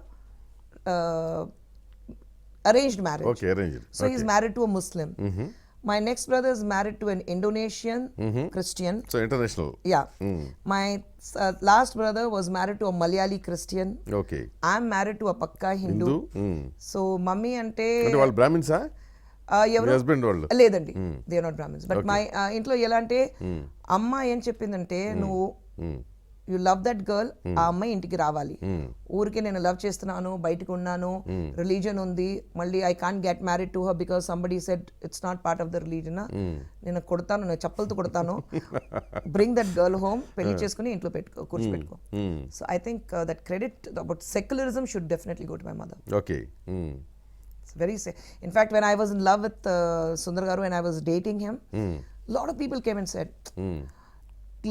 arranged marriage. Okay, arranged. So he's married to a Muslim. My next brother is married to an Indonesian Christian. So international. Yeah. My last brother was married to a Malayali Christian. Okay. I'm married to a Pakka Hindu. So mummy ante వాళ్ళు Brahmins ఆ? ఎవరు husband వాళ్ళు లేదండి, they are not Brahmins. But my ఇంట్లో ఎలా అంటే అమ్మ ఏం చెప్పిందంటే, నువ్వు యు లవ్ దట్ గర్ల్, ఆ అమ్మాయి ఇంటికి రావాలి. ఊరికే నేను లవ్ చేస్తున్నాను, బయటకు ఉన్నాను, రిలీజన్ ఉంది, మళ్ళీ I can't get married to her because somebody said it's not part of the religion. నేను కొడతాను, నేను చప్పలతో కొడతాను, బ్రింగ్ దట్ గర్ల్ హోమ్, పెళ్లి చేసుకుని ఇంట్లో కూర్చోపెట్టుకో. So I think that credit about secularism should definitely go to my mother. Okay. It's very in fact, when I was in love with Sundar Garu and I was dating him, lot of people came and said,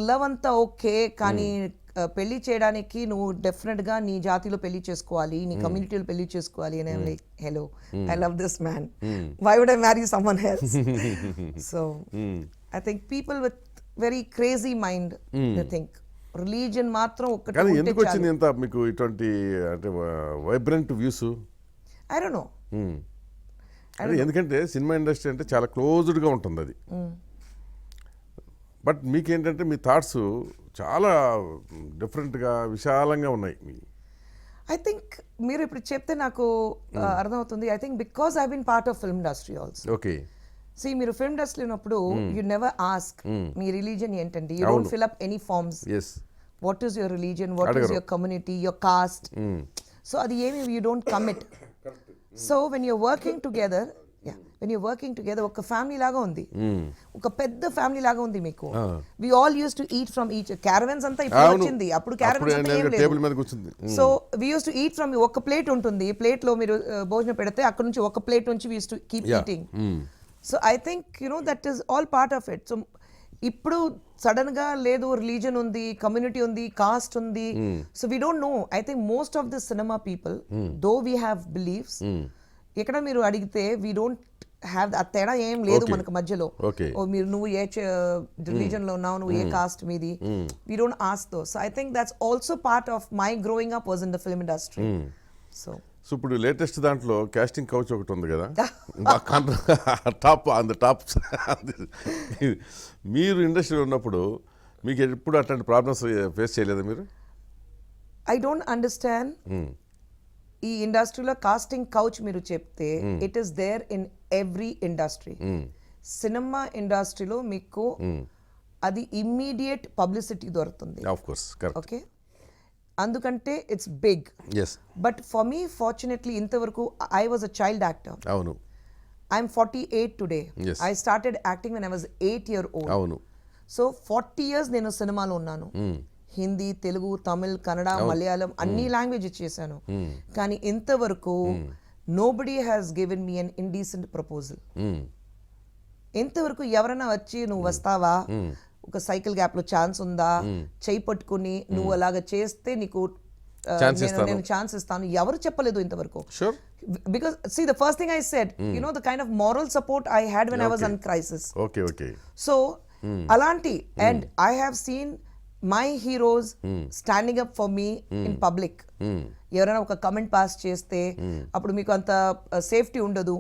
love అంతా okay, కానీ పెళ్లి చేయడానికి నువ్వు definite గా నీ జాతిలో పెళ్లి చేసుకోవాలి, నీ కమ్యూనిటీలో పెళ్లి చేసుకోవాలి. And I'm like, hello, I love this man, why would I marry someone else? So I think people with very crazy mind, they think religion మాత్రం ఒక్కటి ఉంటే చాలు. ఎందుకు వచ్చింది ఎంత మీకు ఇటువంటి అంటే vibrant views? I don't know. ఎందుకంటే సినిమా ఇండస్ట్రీ అంటే చాలా క్లోజ్డ్గా ఉంటుంది అది. బట్ మీకేంటంటే మీ థాట్స్ చాలా డిఫరెంట్గా విశాలంగా ఉన్నాయి. ఐ థింక్ మీరు ఇప్పుడు చెప్తే నాకు అర్థమవుతుంది. I think because I been part of film industry also. Okay. See మీరు ఫిల్మ్ ఇండస్ట్రీ ఉన్నప్పుడు you never ask me religion ఏంటండి, you don't fill up any forms. What is your religion, what is your community, your caste. So అది ఏమి you don't commit. So when you're working together, ఒక family లాగా ఉంది, ఒక పెద్ద family లాగా ఉంది మీకు. We all use to eat from each. క్యారవెన్స్ అంతా ఇప్పుడు వచ్చింది, అప్పుడు క్యారవెన్స్ అంతా ఏం లేదు. So we use to eat from, ఒక ప్లేట్ ఉంటుంది, ప్లేట్ లో మీరు భోజనం పెడితే అక్కడ నుంచి ఒక ప్లేట్ నుంచి we use to keep eating. So I think that is all part of it. So ఇప్పుడు సడన్ గా లేదు, రిలీజన్ ఉంది, కమ్యూనిటీ ఉంది, కాస్ట్ ఉంది. So we don't know. I think most of the cinema people, though we have believes, ఎక్కడ మీరు అడిగితే we don't have ఆ తేడా ఏం లేదు మనకు మధ్యలో. మీరు నువ్వు ఏ రిలీజన్ లో ఉన్నావు, నువ్వు ఏ కాస్ట్ మీది, we don't ask though. So I think that's also part of my growing up was in the film industry. So ఇప్పుడు లేటెస్ట్ దాంట్లో కాస్టింగ్ కౌచ్ ఒకటి ఉంది కదా, టాప్ ఆన్ ద టాప్. మీరు ఇండస్ట్రీలో ఉన్నప్పుడు మీకు ఎప్పుడు అట్లాంటి ప్రాబ్లమ్స్ ఫేస్ చేయలేదా మీరు? I don't understand. ఈ ఇండస్ట్రీలో కాస్టింగ్ కౌచ్ మీరు చెప్తే, it is there in every industry. Cinema ఇండస్ట్రీలో మీకు అది ఇమ్మీడియట్ పబ్లిసిటీ దొరుకుతుంది. ఓకే, అందుకంటే it's big. But for me fortunately ఇంతవరకు I was a child actor. అవును. I'm 48 today. I started acting when I was 8 years old. అవును. సో 40 years నేను సినిమాలో ఉన్నాను. హిందీ, తెలుగు, తమిళ్, కన్నడ, మలయాళం అన్ని లాంగ్వేజెస్ చేశాను. కానీ ఇంతవరకు nobody has given me an indecent proposal. ఇంతవరకు ఎవరైనా వచ్చి నువ్వు వస్తావా, ఒక సైకిల్ గ్యాప్ లో ఛాన్స్ ఉందా, చేయి పట్టుకుని నువ్వు అలాగా చేస్తే నీకు నేను ఛాన్స్ ఇస్తాను, ఎవరు చెప్పలేదు ఇంతవరకు. Because see, the first thing I said, the kind of moral support I had when I was on crisis. So alanti, and I have seen my heroes standing up for me in public. ఎవరైనా ఒక comment pass చేస్తే అప్పుడు మీకు అంత safety ఉండదు,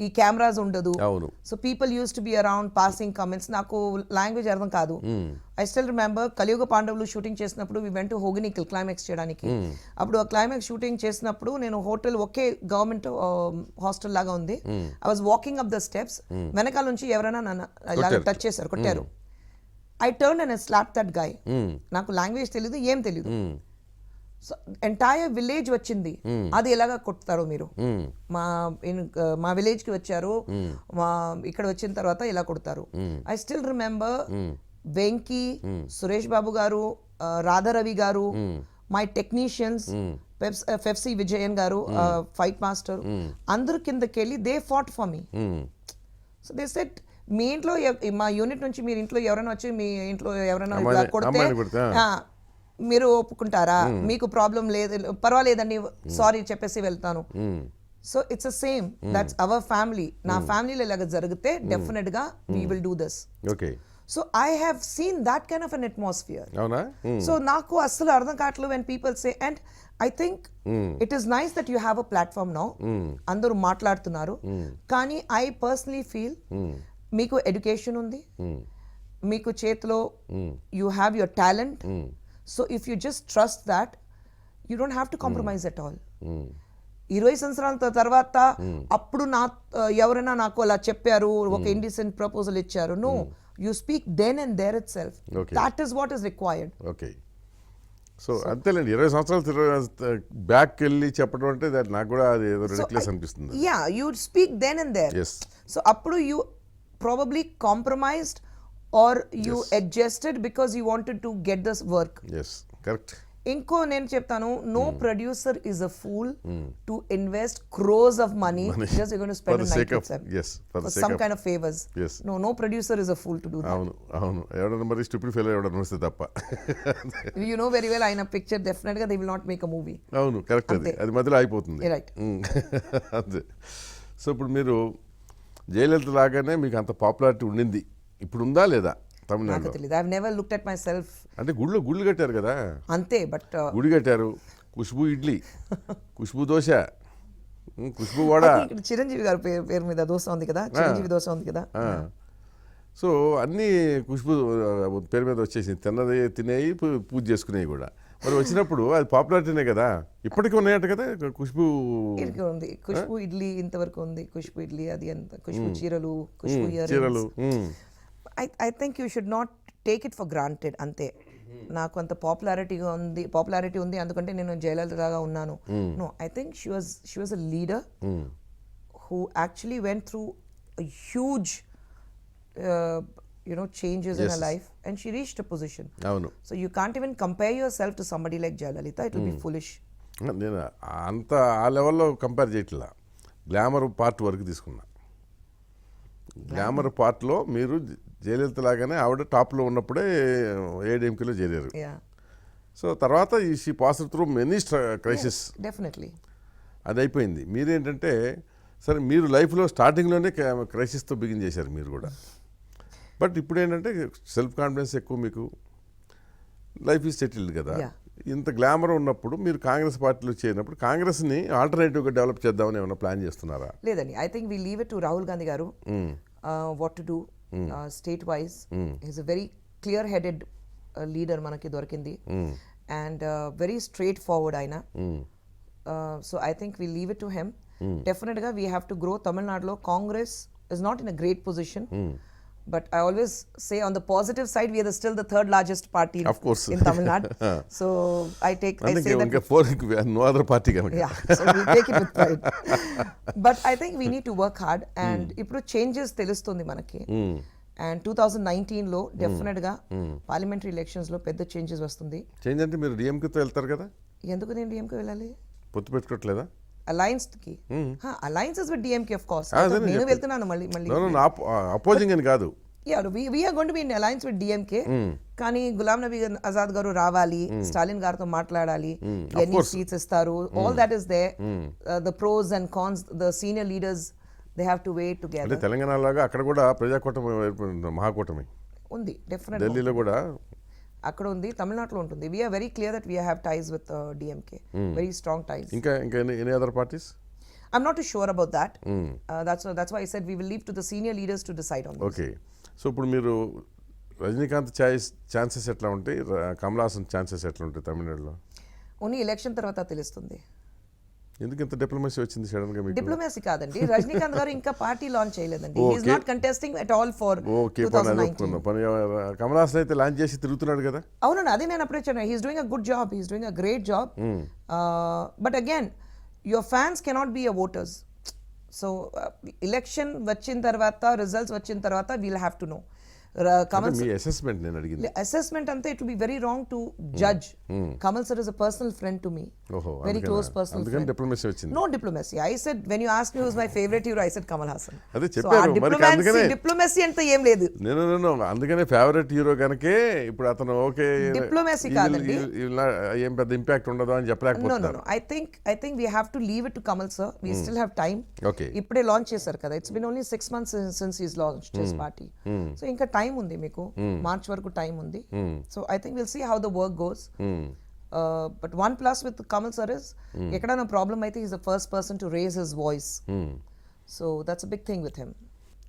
ఈ cameras ఉండదు. So people use to be around passing comments. నాకు లాంగ్వేజ్ అర్థం కాదు. ఐ స్టిల్ రిమెంబర్ కలియుగ పాండవులు షూటింగ్ చేసినప్పుడు వి వెంట్ టు హోగనికల్ క్లైమాక్స్ చేయడానికి. అప్పుడు ఆ క్లైమాక్స్ షూటింగ్ చేసినప్పుడు నేను హోటల్, ఒకే గవర్నమెంట్ హాస్టల్ లాగా ఉంది. I was walking up the steps, వెనకాల నుంచి ఎవరైనా నన్ను ఇలాగ టచ్ చేశారు, కొట్టారు. I turned and I slapped that guy. నాకు లాంగ్వేజ్ తెలీదు, ఏం తెలీదు. సో ఎంటైర్ విలేజ్ వచ్చింది, అది ఎలాగా కొడతారు మీరు? మా విలేజ్ కి వచ్చారు, మా ఇక్కడ వచ్చిన తర్వాత ఇలా కొడతారు. I still remember Venky, Suresh Babu గారు, రాధారవి గారు, మై టెక్నీషియన్స్, ఫెఫ్సి విజయన్ గారు, ఫైట్ మాస్టర్, అందరు కిందకి వెళ్ళి they fought for me. So they set, మీ ఇంట్లో మా యూనిట్ నుంచి మీరు ఇంట్లో ఎవరైనా వచ్చి మీ ఇంట్లో ఎవరైనా ఇలా కొడితే మీరు ఒప్పుకుంటారా? మీకు ప్రాబ్లం లేదు, పర్వాలేదండి, సారీ చెప్పేసి వెళ్తాను. So it's a same, that's our family. నా ఫ్యామిలీలో ఇలాగ జరిగితే డెఫినెట్ గా we will do this. So I have seen that kind of an atmosphere. So నాకు అస్సలు అర్థం కావట్లేదు when people say, and I think it is nice that you have a platform now, అందరూ మాట్లాడుతున్నారు. కానీ ఐ పర్సనలీ ఫీల్ మీకు education ఉంది, మీకు చేతిలో you have your talent. So if you just trust that, you don't have to compromise at all. 20 సంవత్సరాల తర్వాత అప్పుడు ఎవరైనా నాకు అలా చెప్పారు, ఒక ఇండిసెంట్ ప్రపోజల్ ఇచ్చారు. No, you speak then and there itself. That is what is required. Okay, so అంతేలేండి. 20 సంవత్సరాలు బ్యాక్ వెళ్ళి చెప్పడం అంటే నాకు కూడా అది ఏదో రిడిక్యులస్ అనిపిస్తుంది. Yeah, you speak then and there. So అప్పుడు you probably compromised or you adjusted because you wanted to get this work. Yes, correct. ఇంకో నేను చెప్తాను, no producer is a fool to invest crores of money just you're going to spend a night with them. Yes, for some kind of favors. Yes. No producer is a fool to do that. అవును ఎవడన్నా మరి stupid fellow ఎవడన్నా వస్తే తప్ప. You know very well, ఆయన picture definite గా they will not make a movie. అవును, correct. అది మధ్యలో అయిపోతుంది. రైట్. అంతే. సో ఇప్పుడు మీరు జయలలిత లాగానే మీకు అంత పాపులారిటీ ఉండింది, ఇప్పుడు ఉందా లేదా తమిళనాడులో? I have never looked at my self. అంటే గుళ్ళు కట్టారు కదా, అంతే. బట్ గుడి కట్టారు, ఖుష్బూ ఇడ్లీ, ఖుష్బూ దోశ, ఖుష్బూ వడ, చిరంజీవి గారి పేరు మీద దోశ ఉంది కదా, చిరంజీవి దోశ ఉంది కదా. సో అన్నీ ఖుష్బూ పేరు మీద వచ్చేసింది. తిన్నది తినేవి, పూజ చేసుకునేవి కూడా. మరి వచ్చినప్పుడు అది పాపులారిటీనే కదా. ఇప్పటికీ ఉన్నాయట కదా ఖుష్బూ ఉంది. ఖుష్బూ ఇడ్లీ ఇంతవరకు ఉంది. ఖుష్బూ ఇడ్లీ, అది అంత. ఖుష్బూ చీరలు, ఖుష్బూ చీరలు. I think you should not take it for granted. అంతే. నాకు అంత పాపులారిటీ ఉంది అందుకంటే నేను జయలలితగా ఉన్నాను. No, I think she was a leader who actually went through a huge changes in her life, and she reached a position. So you can't even compare yourself to somebody like Jayalalitha. It will be foolish. నేను అంత ఆ లెవెల్లో compare చేయట్లా. Glamour part వరకు తీసుకున్నా. Glamour పార్ట్లో మీరు జయలలిత లాగానే ఆవిడ టాప్లో ఉన్నప్పుడే ఏడీఎంకేలో చేరారు. సో తర్వాత she pass through many crisis. Definitely అది అయిపోయింది. మీరేంటంటే సరే, మీరు లైఫ్లో స్టార్టింగ్లోనే క్రైసిస్తో బిగిన్ చేశారు మీరు కూడా. బట్ ఇప్పుడు ఏంటంటే సెల్ఫ్ కాన్ఫిడెన్స్ ఎక్కువ, మీకు లైఫ్ ఈజ్ సెటిల్డ్ కదా. ఇంత గ్లామర్ ఉన్నప్పుడు మీరు కాంగ్రెస్ పార్టీలో చేరినప్పుడు కాంగ్రెస్ని ఆల్టర్నేటివ్గా డెవలప్ చేద్దామని ఏమైనా ప్లాన్ చేస్తున్నారా? లేదండి. I think we leave it to Rahul Gandhi గారు what to do state wise. Is a very clear headed leader మనకి దొరికింది, అండ్ వెరీ స్ట్రైట్ ఫార్వర్డ్ ఆయన. So I think we leave it to him. డెఫినెట్గా we have to grow. తమిళనాడులో Congress is not in a great position. But I always say, on the positive side, we are still the third largest party in Tamil Nadu. So I say that no other party. Yeah, so we take it with pride. But I think we need to work hard, and ippudu changes telustundi manaki. And 2019 లో definite గా parliamentary elections లో పెద్ద changes వస్తుంది. Change అంటే మీరు DMK తో వెళ్తారు కదా? ఎందుకు నేను డిఎంకే వెళ్ళాలి? పొత్తు పెట్టుకోవట్లేదా? అలయన్స్ కి alliances with DMK of course. నేను వెళ్తున్నాను మళ్ళీ అపోజింగ్ అని కాదు. we are going to be in alliance with DMK. కానీ గులాం నబీ ఆజాద్ గారు రావాలి, స్టాలిన్ గారితో మాట్లాడాలి, ఎన్ని సీట్స్ ఇస్తారు, all that is there. The pros and cons, the senior leaders, they have to wait together. అంటే తెలంగాణ లాగా అక్కడ కూడా ప్రజాకూటమి, మహాకూటమి ఉంది. డెఫినెట్లీ ఢిల్లీలో కూడా అక్కడ ఉంది, తమిళనాడులో ఉంటుంది. we are very clear that we have ties with DMK, very strong ties. ఇంకా any other parties? I'm not too sure about that. That's why I said we will leave to the senior leaders to decide on this. Okay. So ఇప్పుడు మీరు Rajinikanth chances ఎట్లా ఉంటాయి, Kamal Haasan chances ఎట్లా ఉంటాయి తమిళనాడులో? Only election తర్వాత తెలుస్తుంది. ఎందుకు ఇంత డిప్లొమసీ వచ్చింది సడన్ గా మీకు? డిప్లొమసీ కాదండి, రజనీకాంత్ గారు ఇంకా పార్టీ లాంచ్ చేయలేదండి. He's not contesting at all for okay, పని కమల్ హాసన్ అయితే లాంచ్ చేసి తిరుగుతున్నాడు కదా. అవునండి, అదే నేను అప్పుడే చెప్పాను. He's doing a good job, he's doing a great job. But again your fans cannot be your voters. So election వచ్చిన తర్వాత, రిజల్ట్స్ వచ్చిన తర్వాత we'll have to know. Kamal మీ అసెస్మెంట్ నేను అడిగింది. అసెస్మెంట్ అంతా it be very wrong to judge. Kamal sir is a personal friend to me. Very close personal friend. Diplomacy వచ్చింది. No diplomacy. I said, when you asked me who's my favorite hero, I said Kamal Hassan. అదే చెప్పారు మరి, అందుకనే diplomacy అంటే ఏం లేదు. నేను అందుకనే ఫేవరెట్ హీరో కనుకే ఇప్పుడు అతను ఓకే డిప్లొమసీ కాదండి, ఏం పెద్ద ఇంపాక్ట్ ఉండదు అని చెప్పలేకపోతున్నారు. No. I think we have to leave it to Kamal sir. We still have time. Okay. ఇప్పుడే లాంచ్ చేశారు కదా. It's been only 6 months since he's launched his party. So ఇంకా టైం ఉంది మీకు, మార్చ్ వరకు టైం ఉంది. So I think will see how the work goes. But one plus with Kamal sir is, ఎక్కడైనా problem అయితే is the first person to raise his voice. So that's a big thing with him.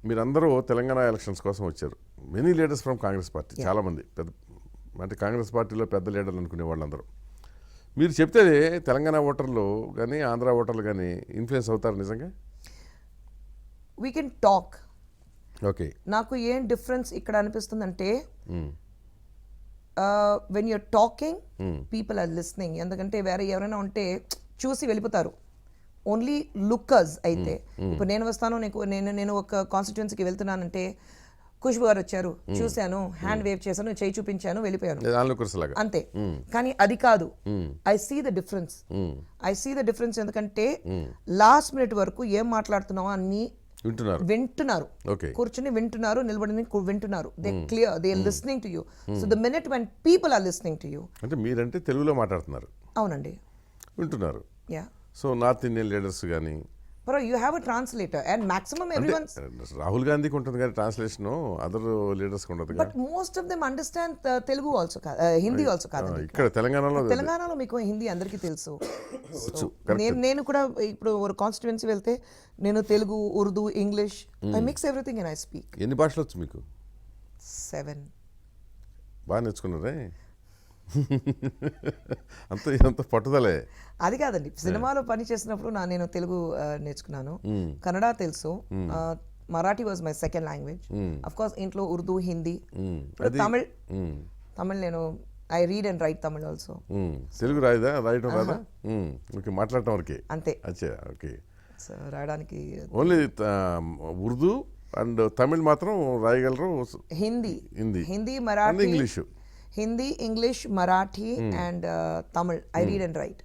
మీరందరూ Telangana elections కోసం వచ్చారు. Many leaders from Congress party, చాలా మంది పెద్ద, అంటే కాంగ్రెస్ పార్టీలో పెద్ద లీడర్లు అనుకునే వాళ్ళందరూ. మీరు చెప్తే తెలంగాణ ఓటర్లు కానీ ఆంధ్ర ఓటర్లు కానీ ఇన్ఫ్లుయెన్స్ అవుతారు నిజంగా? We can talk. ఓకే, నాకు ఏం డిఫరెన్స్ ఇక్కడ అనిపిస్తుందంటే, when you're talking people are listening. ఎందుకంటే వేరే ఎవరైనా ఉంటే చూసి వెళ్ళిపోతారు, ఓన్లీ లుక్కర్స్ అయితే. ఇప్పుడు నేను వస్తాను, నేను ఒక కాన్స్టిట్యున్సీకి వెళ్తున్నానంటే, ఖుష్బూ గారు వచ్చారు, చూశాను, హ్యాండ్ వేవ్ చేశాను, చేయి చూపించాను, వెళ్ళిపోయాను, అంతే. కానీ అది కాదు. I see the difference. ఎందుకంటే లాస్ట్ మినిట్ వరకు ఏం మాట్లాడుతున్నావో అన్ని వింటున్నారు, కూర్చుని వింటున్నారు, నిలబడి వింటున్నారు. They clear, they listening to you. So the minute when people are listening to you, అంటే మీరంటే తెలుగులో మాట్లాడుతున్నారు, అవునండి, వింటున్నారు. Yeah. So north Indian leaders కానీ, bro, you have a translator and maximum everyone's, Rahul గాంధీకి ఉంటుంది కానీ ట్రాన్స్లేషన్, అదర్ లీడర్స్ ఉండదు. but most of them understand Telugu also, Hindi also కాదండి. ఇక్కడ తెలంగాణలో మీకు హిందీ అందరికీ తెలుసు. నేను కూడా ఇప్పుడు ఒక కాన్స్టిట్యుయెన్సీ వెళ్తే నేను Telugu, Urdu, English, I mix everything and I speak. ఎన్ని భాషలు వచ్చు మీకు? 7. బాగా నేర్చుకున్నారే. అంత పట్టుదలే. అది కాదండి, సినిమాలో పని చేసినప్పుడు నేను తెలుగు నేర్చుకున్నాను, కన్నడ తెలుసు, Marathi was my second language. Of course ఇంట్లో ఉర్దూ, హిందీ, తమిళ్ నేను I read and write Tamil also. Telugu రాయటం రాదా? ఓకే, మాట్లాడటం వరకే అంతే. అచ్చా, ఓకే. సో రాయడానికి ఓన్లీ ఉర్దూ అండ్ తమిళ్ మాత్రం రాయగలరు. Hindi, Marathi, English. Hindi, English, Marathi and Tamil I read and write.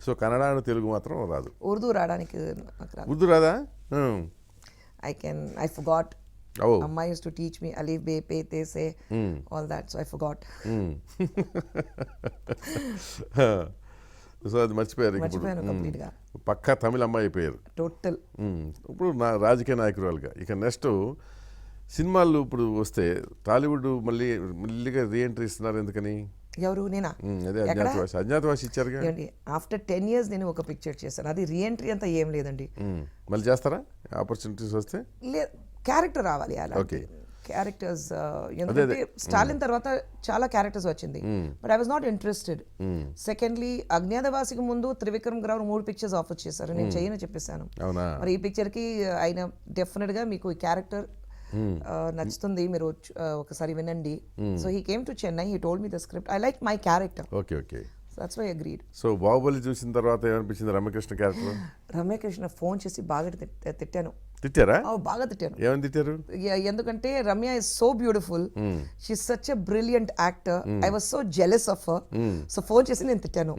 So Kannada and Telugu మాత్రం రాదు. ఉర్దూ రాయడానికి ఉర్దూ రాదా? I forgot. Amma used to teach me alif, be, pe, te, se, all that, so I forgot. So అది మర్చిపోయారు complete గా. పక్కా తమిళ అమ్మాయి అయిపోయారు టోటల్. ఇప్పుడు రాజకీయ నాయకురాలుగా ఇక నెక్స్ట్ సినిమాలు ఇప్పుడు వస్తే టాలీవుడ్ మళ్ళీగా రీఎంట్రీ ఇస్తున్నారు. ఎందుకని? ఎవరు? నేనా? అదే అజ్ఞాతవాసి ఇచ్చారుగా. ఆఫ్టర్ 10 years నేను ఒక పిక్చర్ చేశాను, అది రీఎంట్రీ అంతా ఏం లేదండి. మళ్ళీ చేస్తారా ఆపర్చునిటీస్ వస్తే? క్యారెక్టర్ రావాలి అలా. Okay, characters. ఎందుకంటే స్టాలిన్ తర్వాత చాలా క్యారెక్టర్స్ వచ్చింది, but I was not interested. Secondly, అజ్ఞాతవాసికి ముందు త్రివిక్రమ్ గారు 3 పిక్చర్స్ ఆఫర్ చేశారు, నేను చేయను చెప్పేశాను. మరి ఈ పిక్చర్ కి ఆయన డెఫినెట్ గా మీకు ఈ క్యారెక్టర్ నచ్చుతుంది, మీరు ఒకసారి వినండి. So he came to Chennai, he told me the script, I like my character. Okay okay, that's why I agreed. So Baahubali చూసిన తర్వాత ఏమనిపించింది రమ్యకృష్ణ క్యారెక్టర్? రమ్యకృష్ణ ఫోన్ చేసి బాగా తిట్టాను. తిట్టారా? బాగా తిట్టాను. ఏమని తిట్టారు? ఎందుకంటే Ramya is so beautiful, she is such a brilliant actor, I was so jealous of her. So phone చేసి నేను తిట్టాను,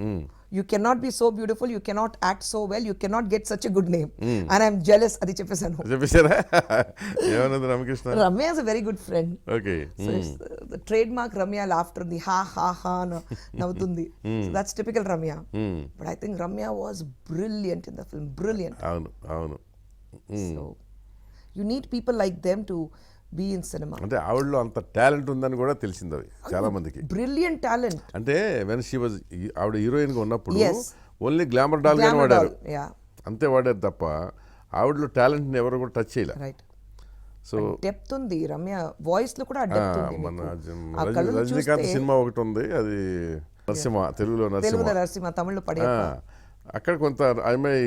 you cannot be so beautiful, you cannot act so well, you cannot get such a good name and I'm jealous, అది చెప్పేశాను. చెప్పేశారా? ఏమన్నది Ramya Krishna? Ramya is a very good friend. Okay, trade mark Ramya laughter ఉంది, హా హా హా నవ్వుతుంది. That's typical Ramya. But I think Ramya was brilliant in the film, brilliant. అవును. So you need people like them to be in cinema. అంటే ఆవిడలో అంత టాలెంట్ ఉందని కూడా తెలిసింది అది చాలా మందికి. Brilliant talent. అంటే వెన్ షీ వాజ్, ఆవిడ హీరోయిన్ గా ఉన్నప్పుడు ఓన్లీ గ్లామర్ డాల్ గానే వాడారు, అంతే వాడారు తప్ప ఆవిడలో టాలెంట్ ని ఎవరు కూడా టచ్ చేయలేదు. రైట్. సో డెప్త్ ఉంది రమ్య వాయిస్ లో కూడా డెప్త్ ఉంది. మన రజనీకాంత్ సినిమా ఒకటి ఉంది, అది నరసింహ, తెలుగులో నరసింహ, తమిళ్లో పడేయప్ప. అక్కడ కొంత అమ్మాయి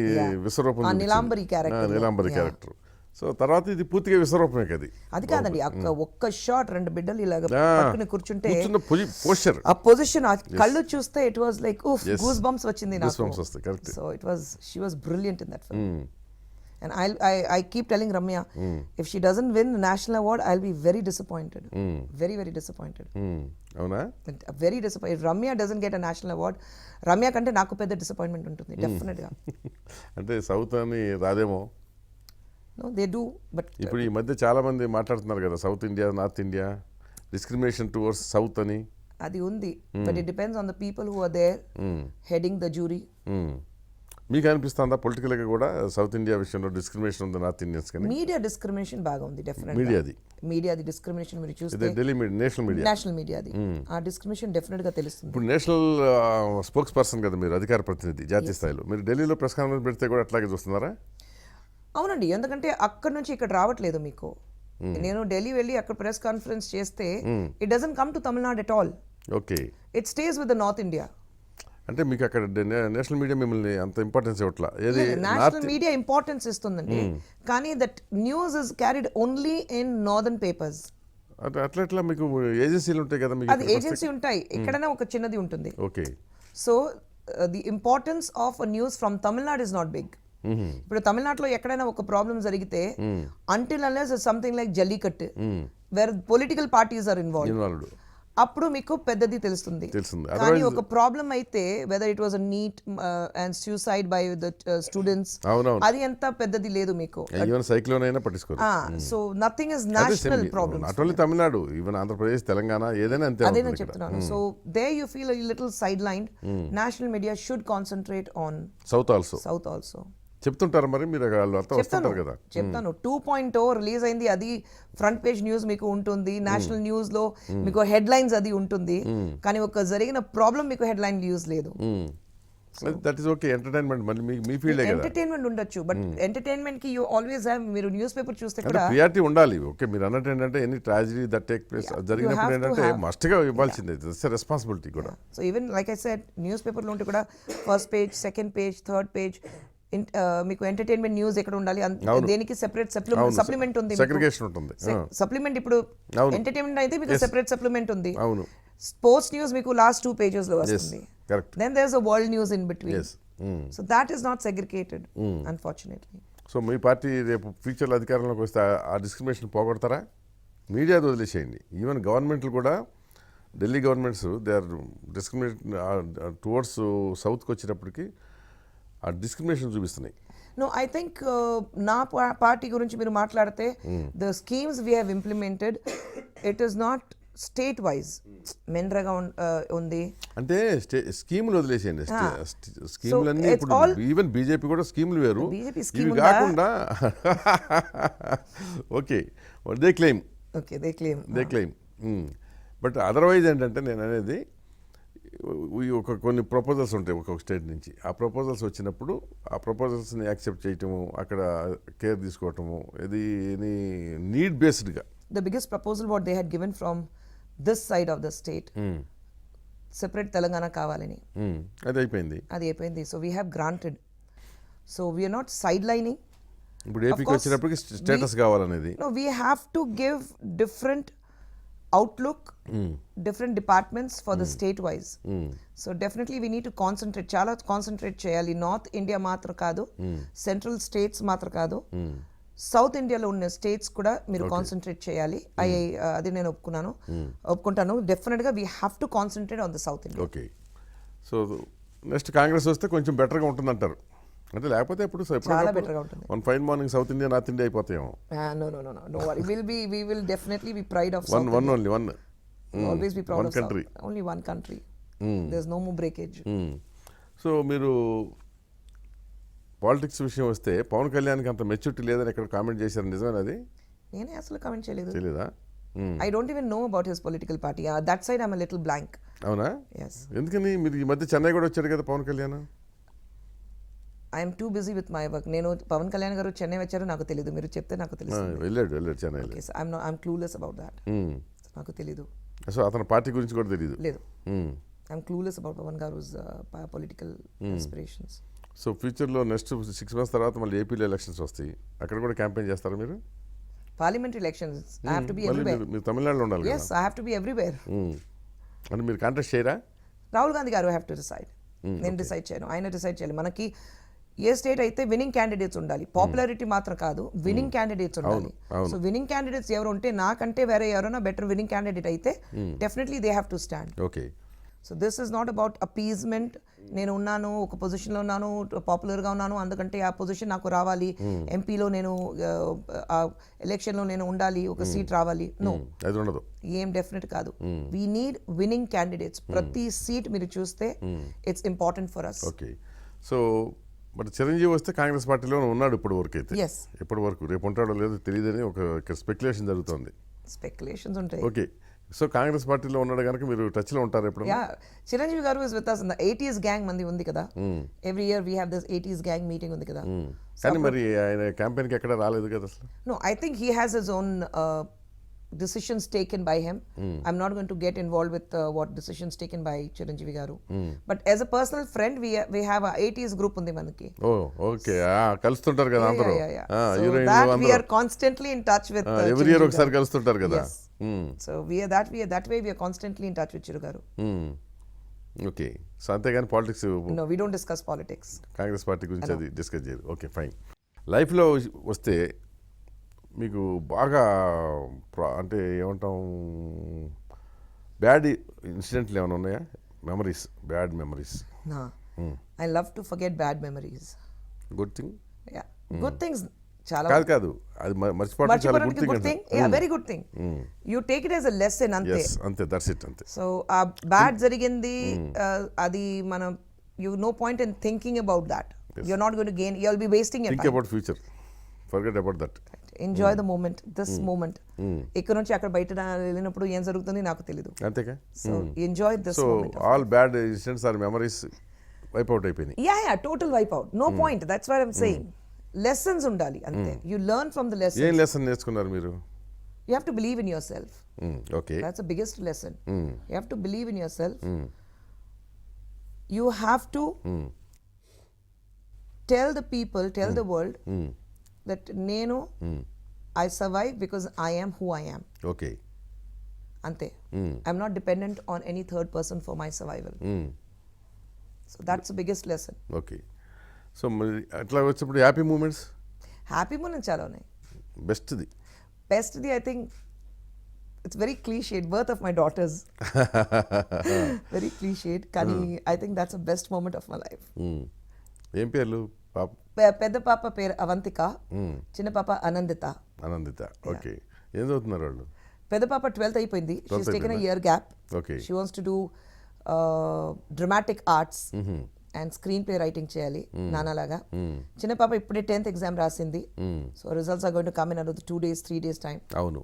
విశ్వరూపం ఆ చూపించింది. Neelambari character Neelambari character. So తర్వాత ఇది పూర్తిగా విశ్వరూపమే కదా. అది కాదండి, ఒక్క షాట్ 2 బిడ్డలు ఇలాగ పట్టుకుని కూర్చుంటే పోస్చర్, ఆ పొజిషన్, ఆ కళ్ళు చూస్తే it was like goose bumps వచ్చింది నాకు. So it was, she was brilliant in that film. And I keep telling Ramya, if she doesn't win the national award, I'll be very disappointed. Very, very disappointed. అవునా? Very disappointed. If Ramya doesn't get a national award, Ramya కంటే నాకు పెద్ద disappointment ఉంటుంది డెఫినెట్గా. అంటే south అని రాదేమో. No, they do, but ఇప్పుడు ఈ మధ్య చాలా మంది మాట్లాడుతున్నారు కదా, south India, north India, discrimination towards south అని. అది ఉంది, but it depends on the people who are there heading the jury. మీకు అనిపిస్తుందా పొలిటికల్గా కూడా సౌత్ ఇండియా విషయంలో డిస్క్రిమినేషన్ ఉంది నార్త్ ఇండియన్స్ కానీ? మీడియా డిస్క్రిమినేషన్ బాగా ఉంది డెఫినెట్గా. మీడియాది డిస్క్రిమినేషన్ మీరు చూస్తే ఢిల్లీ నేషనల్ మీడియాది ఆ డిస్క్రిమినేషన్ డెఫినెట్గా తెలుస్తుంది. ఇప్పుడు నేషనల్ స్పోక్స్ పర్సన్ కదా మీరు, అధికార ప్రతినిధి జాతీయ స్థాయిలో. మీరు ఢిల్లీలో ప్రెస్ కాన్ఫరెన్స్ పెడితే కూడా అట్లాగే చూస్తున్నారా? అవునండి, ఎందుకంటే అక్కడ నుంచి ఇక్కడ రావట్లేదు మీకు. నేను ఢిల్లీ వెళ్ళి అక్కడ ప్రెస్ కాన్ఫరెన్స్ చేస్తే it doesn't come to Tamil Nadu at all. Okay, it stays with the north India. అంటే మీకు అక్కడ నేషనల్ మీడియా మిమ్మల్ని అంత ఇంపార్టెన్స్ ఇవ్వట్లా? ఏది నేషనల్ మీడియా ఇంపార్టెన్స్ ఇస్తుందండి, కానీ that news is carried only in northern papers. అట్లా మీకు ఏజెన్సీలు ఉంటాయి కదా, మీకు అది ఏజెన్సీ ఉంటాయి, ఎక్కడైనా ఒక చిన్నది ఉంటుంది. Okay, so the importance of news from Tamil Nadu is not big. ఇప్పుడు తమిళనాడులో ఎక్కడైనా ఒక ప్రాబ్లం జరిగితే until unless something like jallikattu where political parties are involved, అప్పుడు మీకు పెద్దది తెలుస్తుంది. కానీ ఒక ప్రాబ్లం అయితే whether it was a NEET and suicide by the students, అది ఎంత పెద్దది లేదు మీకు. సైక్లోన్ అయినా పట్టించుకోరు. So nothing is national problem. Not only Tamil Nadu, even Andhra Pradesh, Telangana, ఏదైనా అంతే. అదే నేను చెప్తున్నాను. So they you feel little side line. National media should concentrate on south also. చెప్తుంటారు మరి మీరు వస్తుంటారు కదా? చెప్తాను. 2.0 రిలీజ్ అయింది, అది ఫ్రంట్ పేజ్ న్యూస్ మీకు ఉంటుంది. నేషనల్ న్యూస్ లో మీకు హెడ్ లైన్స్ అది ఉంటుంది, కానీ ఒక జరిగిన ప్రాబ్లం మీకు హెడ్ లైన్ న్యూస్ లేదు. That is okay. ఎంటర్టైన్మెంట్ మళ్ళీ మీ ఫీల్డ్ కదా. ఎంటర్టైన్మెంట్ ఉండొచ్చు, బట్ ఎంటర్టైన్మెంట్ కి యూ ఆల్వేస్ హావ్, మీరు న్యూస్ పేపర్ చూస్తే కూడా ప్రియారిటీ ఉండాలి. ఓకే, మీరు అన్నట్టు ఏంటంటే any tragedy that take place జరిగినప్పుడు ఏంటంటే మస్ట్ గా ఇవ్వాల్సిందే, రెస్పాన్సిబిలిటీ కూడా. So even like I said, news paper లో ఉంటే కూడా first page, second page, third page మీకు ఎంటర్టైన్మెంట్ న్యూస్ ఎక్కడ ఉండాలి, దేనికి సెపరేట్ సప్లిమెంట్ ఉంది, సప్లిమెంట్. ఇప్పుడు ఎంటర్టైన్మెంట్ అయితే మీకు సెపరేట్ సప్లిమెంట్ ఉంది. స్పోర్ట్స్ న్యూస్ మీకు లాస్ట్ 2 పేజెస్ లో వస్తుంది. Then there is a world news in between. So that is not segregated unfortunately. So మీ పార్టీ రేపు ఫ్యూచర్లో అధికారంలోకి వస్తే ఆ డిస్క్రిమినేషన్ పోగొడతారా? మీడియా వదిలేసేయండి, ఈవెన్ గవర్నమెంట్లు కూడా, Delhi governments they are discriminate towards సౌత్కి వచ్చేటప్పటికి ఆ డిస్క్రిమినేషన్ చూపిస్తున్నాయి. నో, ఐ థింక్ నా పార్టీ గురించి మీరు మాట్లాడితే the schemes we have implemented, it is not state wise. మెండ్రగా ఉంది అంటే స్కీములు వదిలేసేయండి, స్కీములన్నీ. ఇప్పుడు ఈవెన్ బీజేపీ కూడా స్కీములు వేరు, ఇవి కాకుండా okay they claim. But otherwise ఏంటంటే నేను అనేది కొన్ని ప్రపోజల్స్ ఉంటాయి ఒక్కొక్క స్టేట్ నుంచి. ఆ ప్రపోజల్స్ వచ్చినప్పుడు ఆ ప్రపోజల్స్ని యాక్సెప్ట్ చేయటము, అక్కడ కేర్ తీసుకోవటము, ఇది నీడ్ బేస్డ్గా. The biggest proposal what they had given from this side of the state, separate Telangana కావాలని, అది అయిపోయింది. So we have granted. So we are not sidelining. ఇప్పుడు ఏపీకి వచ్చినప్పటికి స్టేటస్ కావాలనేది. No, we have to give different outlook, different departments for the state wise. So definitely we need to concentrate, chala concentrate cheyali. North India matra kaadu, central states matra kaadu, South India lo unna states kuda మీరు concentrate చేయాలి. అది నేను ఒప్పుకుంటాను. Definite గా we have to concentrate on the South India. Okay, so next Congress వస్తే కొంచెం బెటర్గా ఉంటుంది అంటారు. అంటే లేకపోతే ఇప్పుడు చాలా బెటర్గా ఉంటుంది. One fine morning south India, north India అయిపోతాయేమో. No worry, we will definitely be pride of South India. Only one. Always be proud one of country. Only one country. There's no more breakage. So మీరు politics విషయం వస్తే పవన్ కళ్యాణ్కి అంత maturity లేదని ఇక్కడ comment చేశారు, నిజమేనా అది? నేనే అసలు కామెంట్ చేయలేదా? I don't even know about his political party. That side I'm a little blank. అవునా? Yes. ఎందుకని? మీరు ఈ మధ్య చెన్నై కూడా వచ్చారు కదా Pawan Kalyan. I'm too busy with my work. నేను పవన్ కళ్యాణ్ గారు చెన్నై వచ్చారో నాకు తెలియదు, మీరు చెప్తే నాకు తెలుసు. వెళ్ళాడు Chennai. I'm clueless about that. నాకు తెలీదు. సో అతని పార్టీ గురించి కూడా తెలియదు? లేదు. I'm clueless about Pawan garu's political aspirations. So ఫ్యూచర్లో నెక్స్ట్ 6 months తర్వాత మళ్ళీ ఏపీలో ఎలక్షన్స్ వస్తాయి, అక్కడ కూడా క్యాంపెయిన్ చేస్తారా మీరు? Parliamentary elections I have to be మళ్ళీ ఎవ్రీవేర్. మీరు తమిళనాడులో ఉండాలి కదా. yes I have to be everywhere. అంటే మీరు కాంటెస్ట్ చేయరా? రాహుల్ గాంధీ గారు హ్యావ్ టు డిసైడ్. నేను డిసైడ్ చేయను, ఆయన డిసైడ్ చేయాలి. మనకి ఏ స్టేట్ అయితే విన్నింగ్ క్యాండిడేట్స్ ఉండాలి, పాపులారిటీ మాత్రం కాదు, విన్నింగ్ క్యాండిడేట్స్ ఉండాలి. సో విన్నింగ్ క్యాండిడేట్స్ ఎవరు ఉంటే, నాకంటే వేరే ఎవరైనా బెటర్ విన్నింగ్ క్యాండిడేట్ అయితే definitely they have to stand. Okay. So this is not about appeasement. నేను ఉన్నాను, ఒక పొజిషన్లో ఉన్నాను, పాపులర్గా ఉన్నాను, అందుకంటే ఆ పొజిషన్ నాకు రావాలి, ఎంపీలో నేను ఎలక్షన్లో నేను ఉండాలి, ఒక సీట్ రావాలి. నో, అది ఉండదు, ఏం డెఫినెట్ కాదు. We need winning candidates. ప్రతి సీట్ మీరు చూస్తే it's important for us. Okay. So but Chiranjeevi వస్తే కాంగ్రెస్ పార్టీలో ఉన్నాడు ఇప్పటి వరకు అయితే. ఎస్, ఇప్పటి వరకు రేపు ఉంటాడో లేదో తెలియదని ఒక స్పెక్యులేషన్ జరుగుతుంది. స్పెక్యులేషన్స్ ఉంటాయి. ఓకే. సో కాంగ్రెస్ పార్టీలో ఉన్నాడు కనుక మీరు టచ్లో ఉంటారు ఎప్పుడు? యా, చిరంజీవి గారు is with us in the 80s gang మంది ఉంది కదా. Every year we have this 80s gang meeting ఉంది కదా. కానీ మరి ఆయన క్యాంపెయిన్కి ఎక్కడ రాలేదు కదా అసలు. No, I think he has his own decisions taken by him. I'm not going to get involved with what decisions taken by Chiranjeevi garu. But as a personal friend, we have a 80s group undi manaki. Oh okay. కలుస్తుంటారు కదా అందరూ. So that we are constantly in touch with. Every year ఒకసారి కలుస్తుంటారు కదా. So we are that way we are constantly in touch with Chiru garu. Okay. So అంతేగాని politics, No, we don't discuss politics. Congress party గురించి అది discuss చేయరు. Okay, fine. లైఫ్లో వస్తే మీకు బాగా అంటే ఏమంటాం, బ్యాడ్ ఇన్సిడెంట్లు ఏమైనా ఉన్నాయా? Memories, bad memories? No, I love to forget bad memories. Good thing? Yeah, good things చాలా. కాదు అది మర్చిపోవడం చాలా good thing. Good thing, very good thing. You take it as a lesson, అంతే. అంతే, దట్స్ ఇట్, అంతే. సో ఆ bad జరిగింది, అది మనం, you know point in thinking about that. You're not going to gain, you will be wasting your think time. About future, forget about that. Enjoy the moment, this moment. ఇక్కడ నుంచి అక్కడ బయట వెళ్ళినప్పుడు ఏం జరుగుతుంది నాకు తెలియదు. అంతేగా. So enjoy this so moment. All bad incidents or memories wipe out అయిపోయినాయి. Yeah, total wipe out, no point. That's why I am saying lessons ఉండాలి, అంతే. You learn from the lesson. ఏం లెసన్ నేర్చుకున్నారు మీరు? You have to believe in yourself. Okay, that's the biggest lesson. You have to believe in yourself. You have to tell the people, tell the world that నేను I survive because I am who I am. Okay, అంతే. I'm not dependent on any third person for my survival. So that's the biggest lesson. Okay. So మరి అట్లా వచ్చినప్పుడు happy moments? Happy moments చాలా ఉన్నాయి. బెస్ట్ది? బెస్ట్ది I think it's very cliched, birth of my daughters. Very cliched, కానీ I think that's the best moment of my life. ఏం పేర్లు? పాప పెద్ద పాప పేరు అవంతిక, చిన్న పాప అనందిత. అనందిత, ఓకే. ఏం చదువుతున్నారు వాళ్ళు? పెద్ద పాప 12th అయిపోయింది. She's taken a year gap. Okay. She wants to do dramatic arts and screenplay writing చేయాలి నాన్నలాగా. చిన్న పాప ఇప్పుడే 10th ఎగ్జామ్ రాసింది. So results are going to come in another 2 days 3 days time. అవును.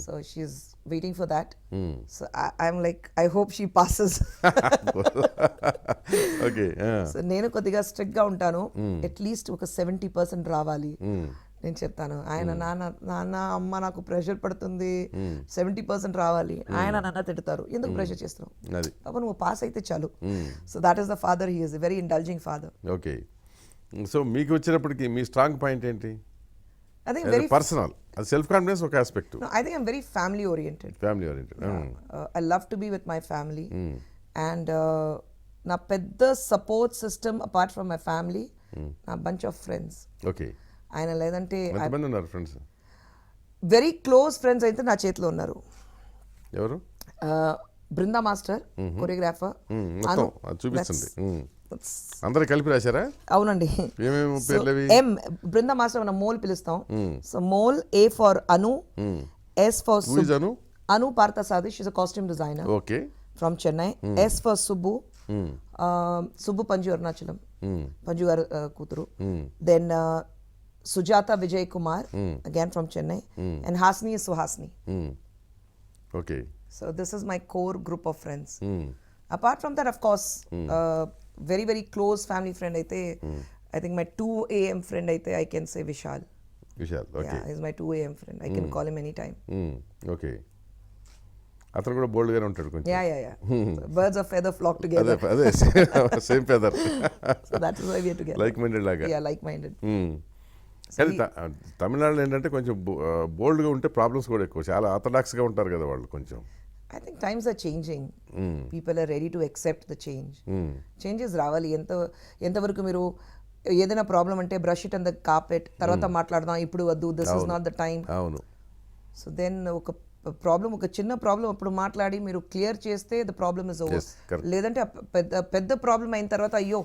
So she is waiting for that. So I'm like, I hope she passes. Okay. So నేను కొద్దిగా strict గా ఉంటాను. అట్లీస్ట్ ఒక 70% రావాలి నేను చెప్తాను. ఆయన నాన్న అమ్మ నాకు ప్రెషర్ పడుతుంది, 70% రావాలి. ఆయన నాన్న తిడతారు, ఎందుకు ప్రెషర్ చేస్తున్నావు, పాప నువ్వు పాస్ అయితే చాలు. So that is the father, he is a very intelligent father. Okay. So మీకు వచ్చినప్పటికి మీ స్ట్రాంగ్ పాయింట్ ఏంటి? I think very personal. Self confidence ఒక aspect. No, I think I'm very family oriented. Family oriented. I love to be with my family. And na pedda support system apart from my family, na bunch of friends. Okay. Ayana ledante ఎంతమంది ఉన్నారు friends? Very close friends అయితే నా చేతిలో ఉన్నారు. ఎవరు? Brinda master, choreographer. చూపిస్తుంది. అందరూ కలిపి రాశారా? అవునండి. ఏమేమి పేర్లు అవి? ఎం బృందా మాస్టర్ మనం మోల్ పిలుస్తాం. So Mol, A for Anu, S for Anu. Anu Parthasarathy, she is a costume designer. Okay. From Chennai. S for Subbu, Subbu Panju Arunachalam, Panju garu కూతురు. Then Sujatha Vijay Kumar, again from Chennai. And Hasni is Suhasini. Okay. So this is my core group of friends. Apart from that, of course, very very close family friend aithe, I think my 2 AM friend aithe I can say Vishal. Okay. Yeah, he's my 2 AM friend. I can call him anytime. Okay. అతను కూడా బోల్డ్గానే ఉంటాడు కొంచెం. Yeah birds of feather flock అదే together. అదే same feather, so that is why we are together. Like minded లాగా. Yeah like minded. కానీ తమిళనాడులో ఏంటంటే కొంచెం బోల్డ్గా ఉంటే ప్రాబ్లమ్స్ కూడా ఎక్కువ, చాలా ఆర్థడాక్స్గా ఉంటారు కదా వాళ్ళు కొంచెం. I think times are changing. People are ready to accept the change. Changes రావాలి. ఎంతవరకు మీరు ఏదైనా ప్రాబ్లం అంటే brush it on the carpet, తర్వాత మాట్లాడదాం, ఇప్పుడు వద్దు, this is not the time. అవును. సో దెన్ ఒక ప్రాబ్లం, ఒక చిన్న ప్రాబ్లం అప్పుడు మాట్లాడి మీరు క్లియర్ చేస్తే ద ప్రాబ్లమ్ ఇస్ ఓవర్. లేదంటే పెద్ద ప్రాబ్లం అయిన తర్వాత అయ్యో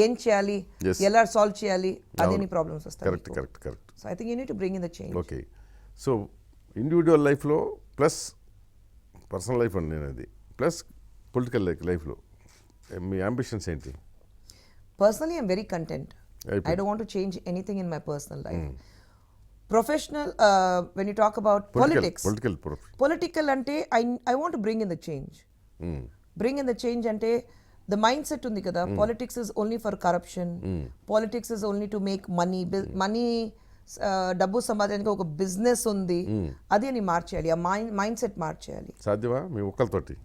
ఏం చేయాలి, ఎలా సాల్వ్ చేయాలి, అదే నీ ప్రాబ్లమ్స్ వస్తాయి. Correct. So I think you need to bring in the change. Okay. So individual లైఫ్లో ప్లస్ పర్సనల్ లైఫ్ అండి నేను, అది ప్లస్ పొలిటికల్ లైఫ్లో మీ అంబిషన్స్ ఏంటి? Personally, I'm very content. I don't want to change anything in my personal life. Professional, when you talk about political ante, I want to bring in the change. Bring in the change ante, the mindset undi kada, politics is only for corruption. Politics is only to make money. Money, డబ్బు సంపాదించడానికి ఒక business ఉంది, అది అని మార్చేయాలి, ఆ mind set మార్చేయాలి. సాధ్యమా మీ ఒక్కరితోటి?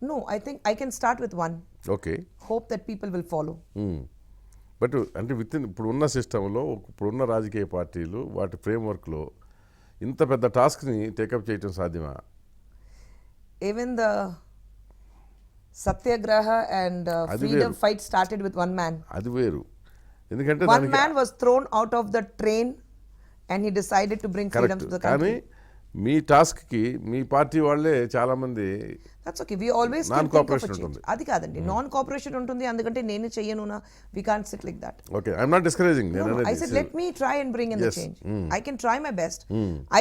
No, I think I can start with one. Okay. Hope that people will follow. But అంటే ఇప్పుడున్న సిస్టంలో, ఇప్పుడున్న రాజకీయ పార్టీలు వాటి ఫ్రేమ్వర్క్లో ఇంత పెద్ద టాస్క్ని టేకప్ చేయటం సాధ్యమా? Even the Satyagraha and freedom fight started with one man. అది వేరు. ఎందుకంటే one man was thrown out of the train and he decided to bring freedom to the country. కానీ మీ టాస్క్కి మీ పార్టీ వాళ్ళే చాలా మంది that's okay, we always non cooperation ఉంటుంది. అది కాదండి, నాన్ కోఆపరేషన్ ఉంటుంది, అందుకంటే నేను చేయను నా, we can't sit like that. Okay, I'm not discouraging. No, I said let me try and bring in the change. I can try my best.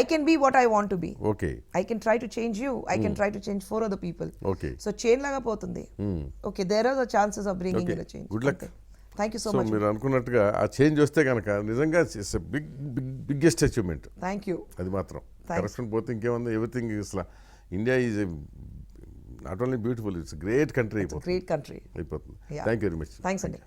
I can be what I want to be. Okay. I can try to change you. I can try to change 4 other people. Okay. So chain laga పోతుంది. Okay, there are the chances of bringing in a change. Good luck. Thank you so much. So మీరు అనుకున్నట్టుగా ఆ change వస్తే కనుక నిజంగా biggest achievement. Thank you. అది మాత్రం correction పోతే ఇంకేముంది, ఎవ్రీథింగ్ అసలు India is not only beautiful, it's great country అయిపోతుంది. Great country. అయిపోతుంది. Thank you very much. Thanks అండి.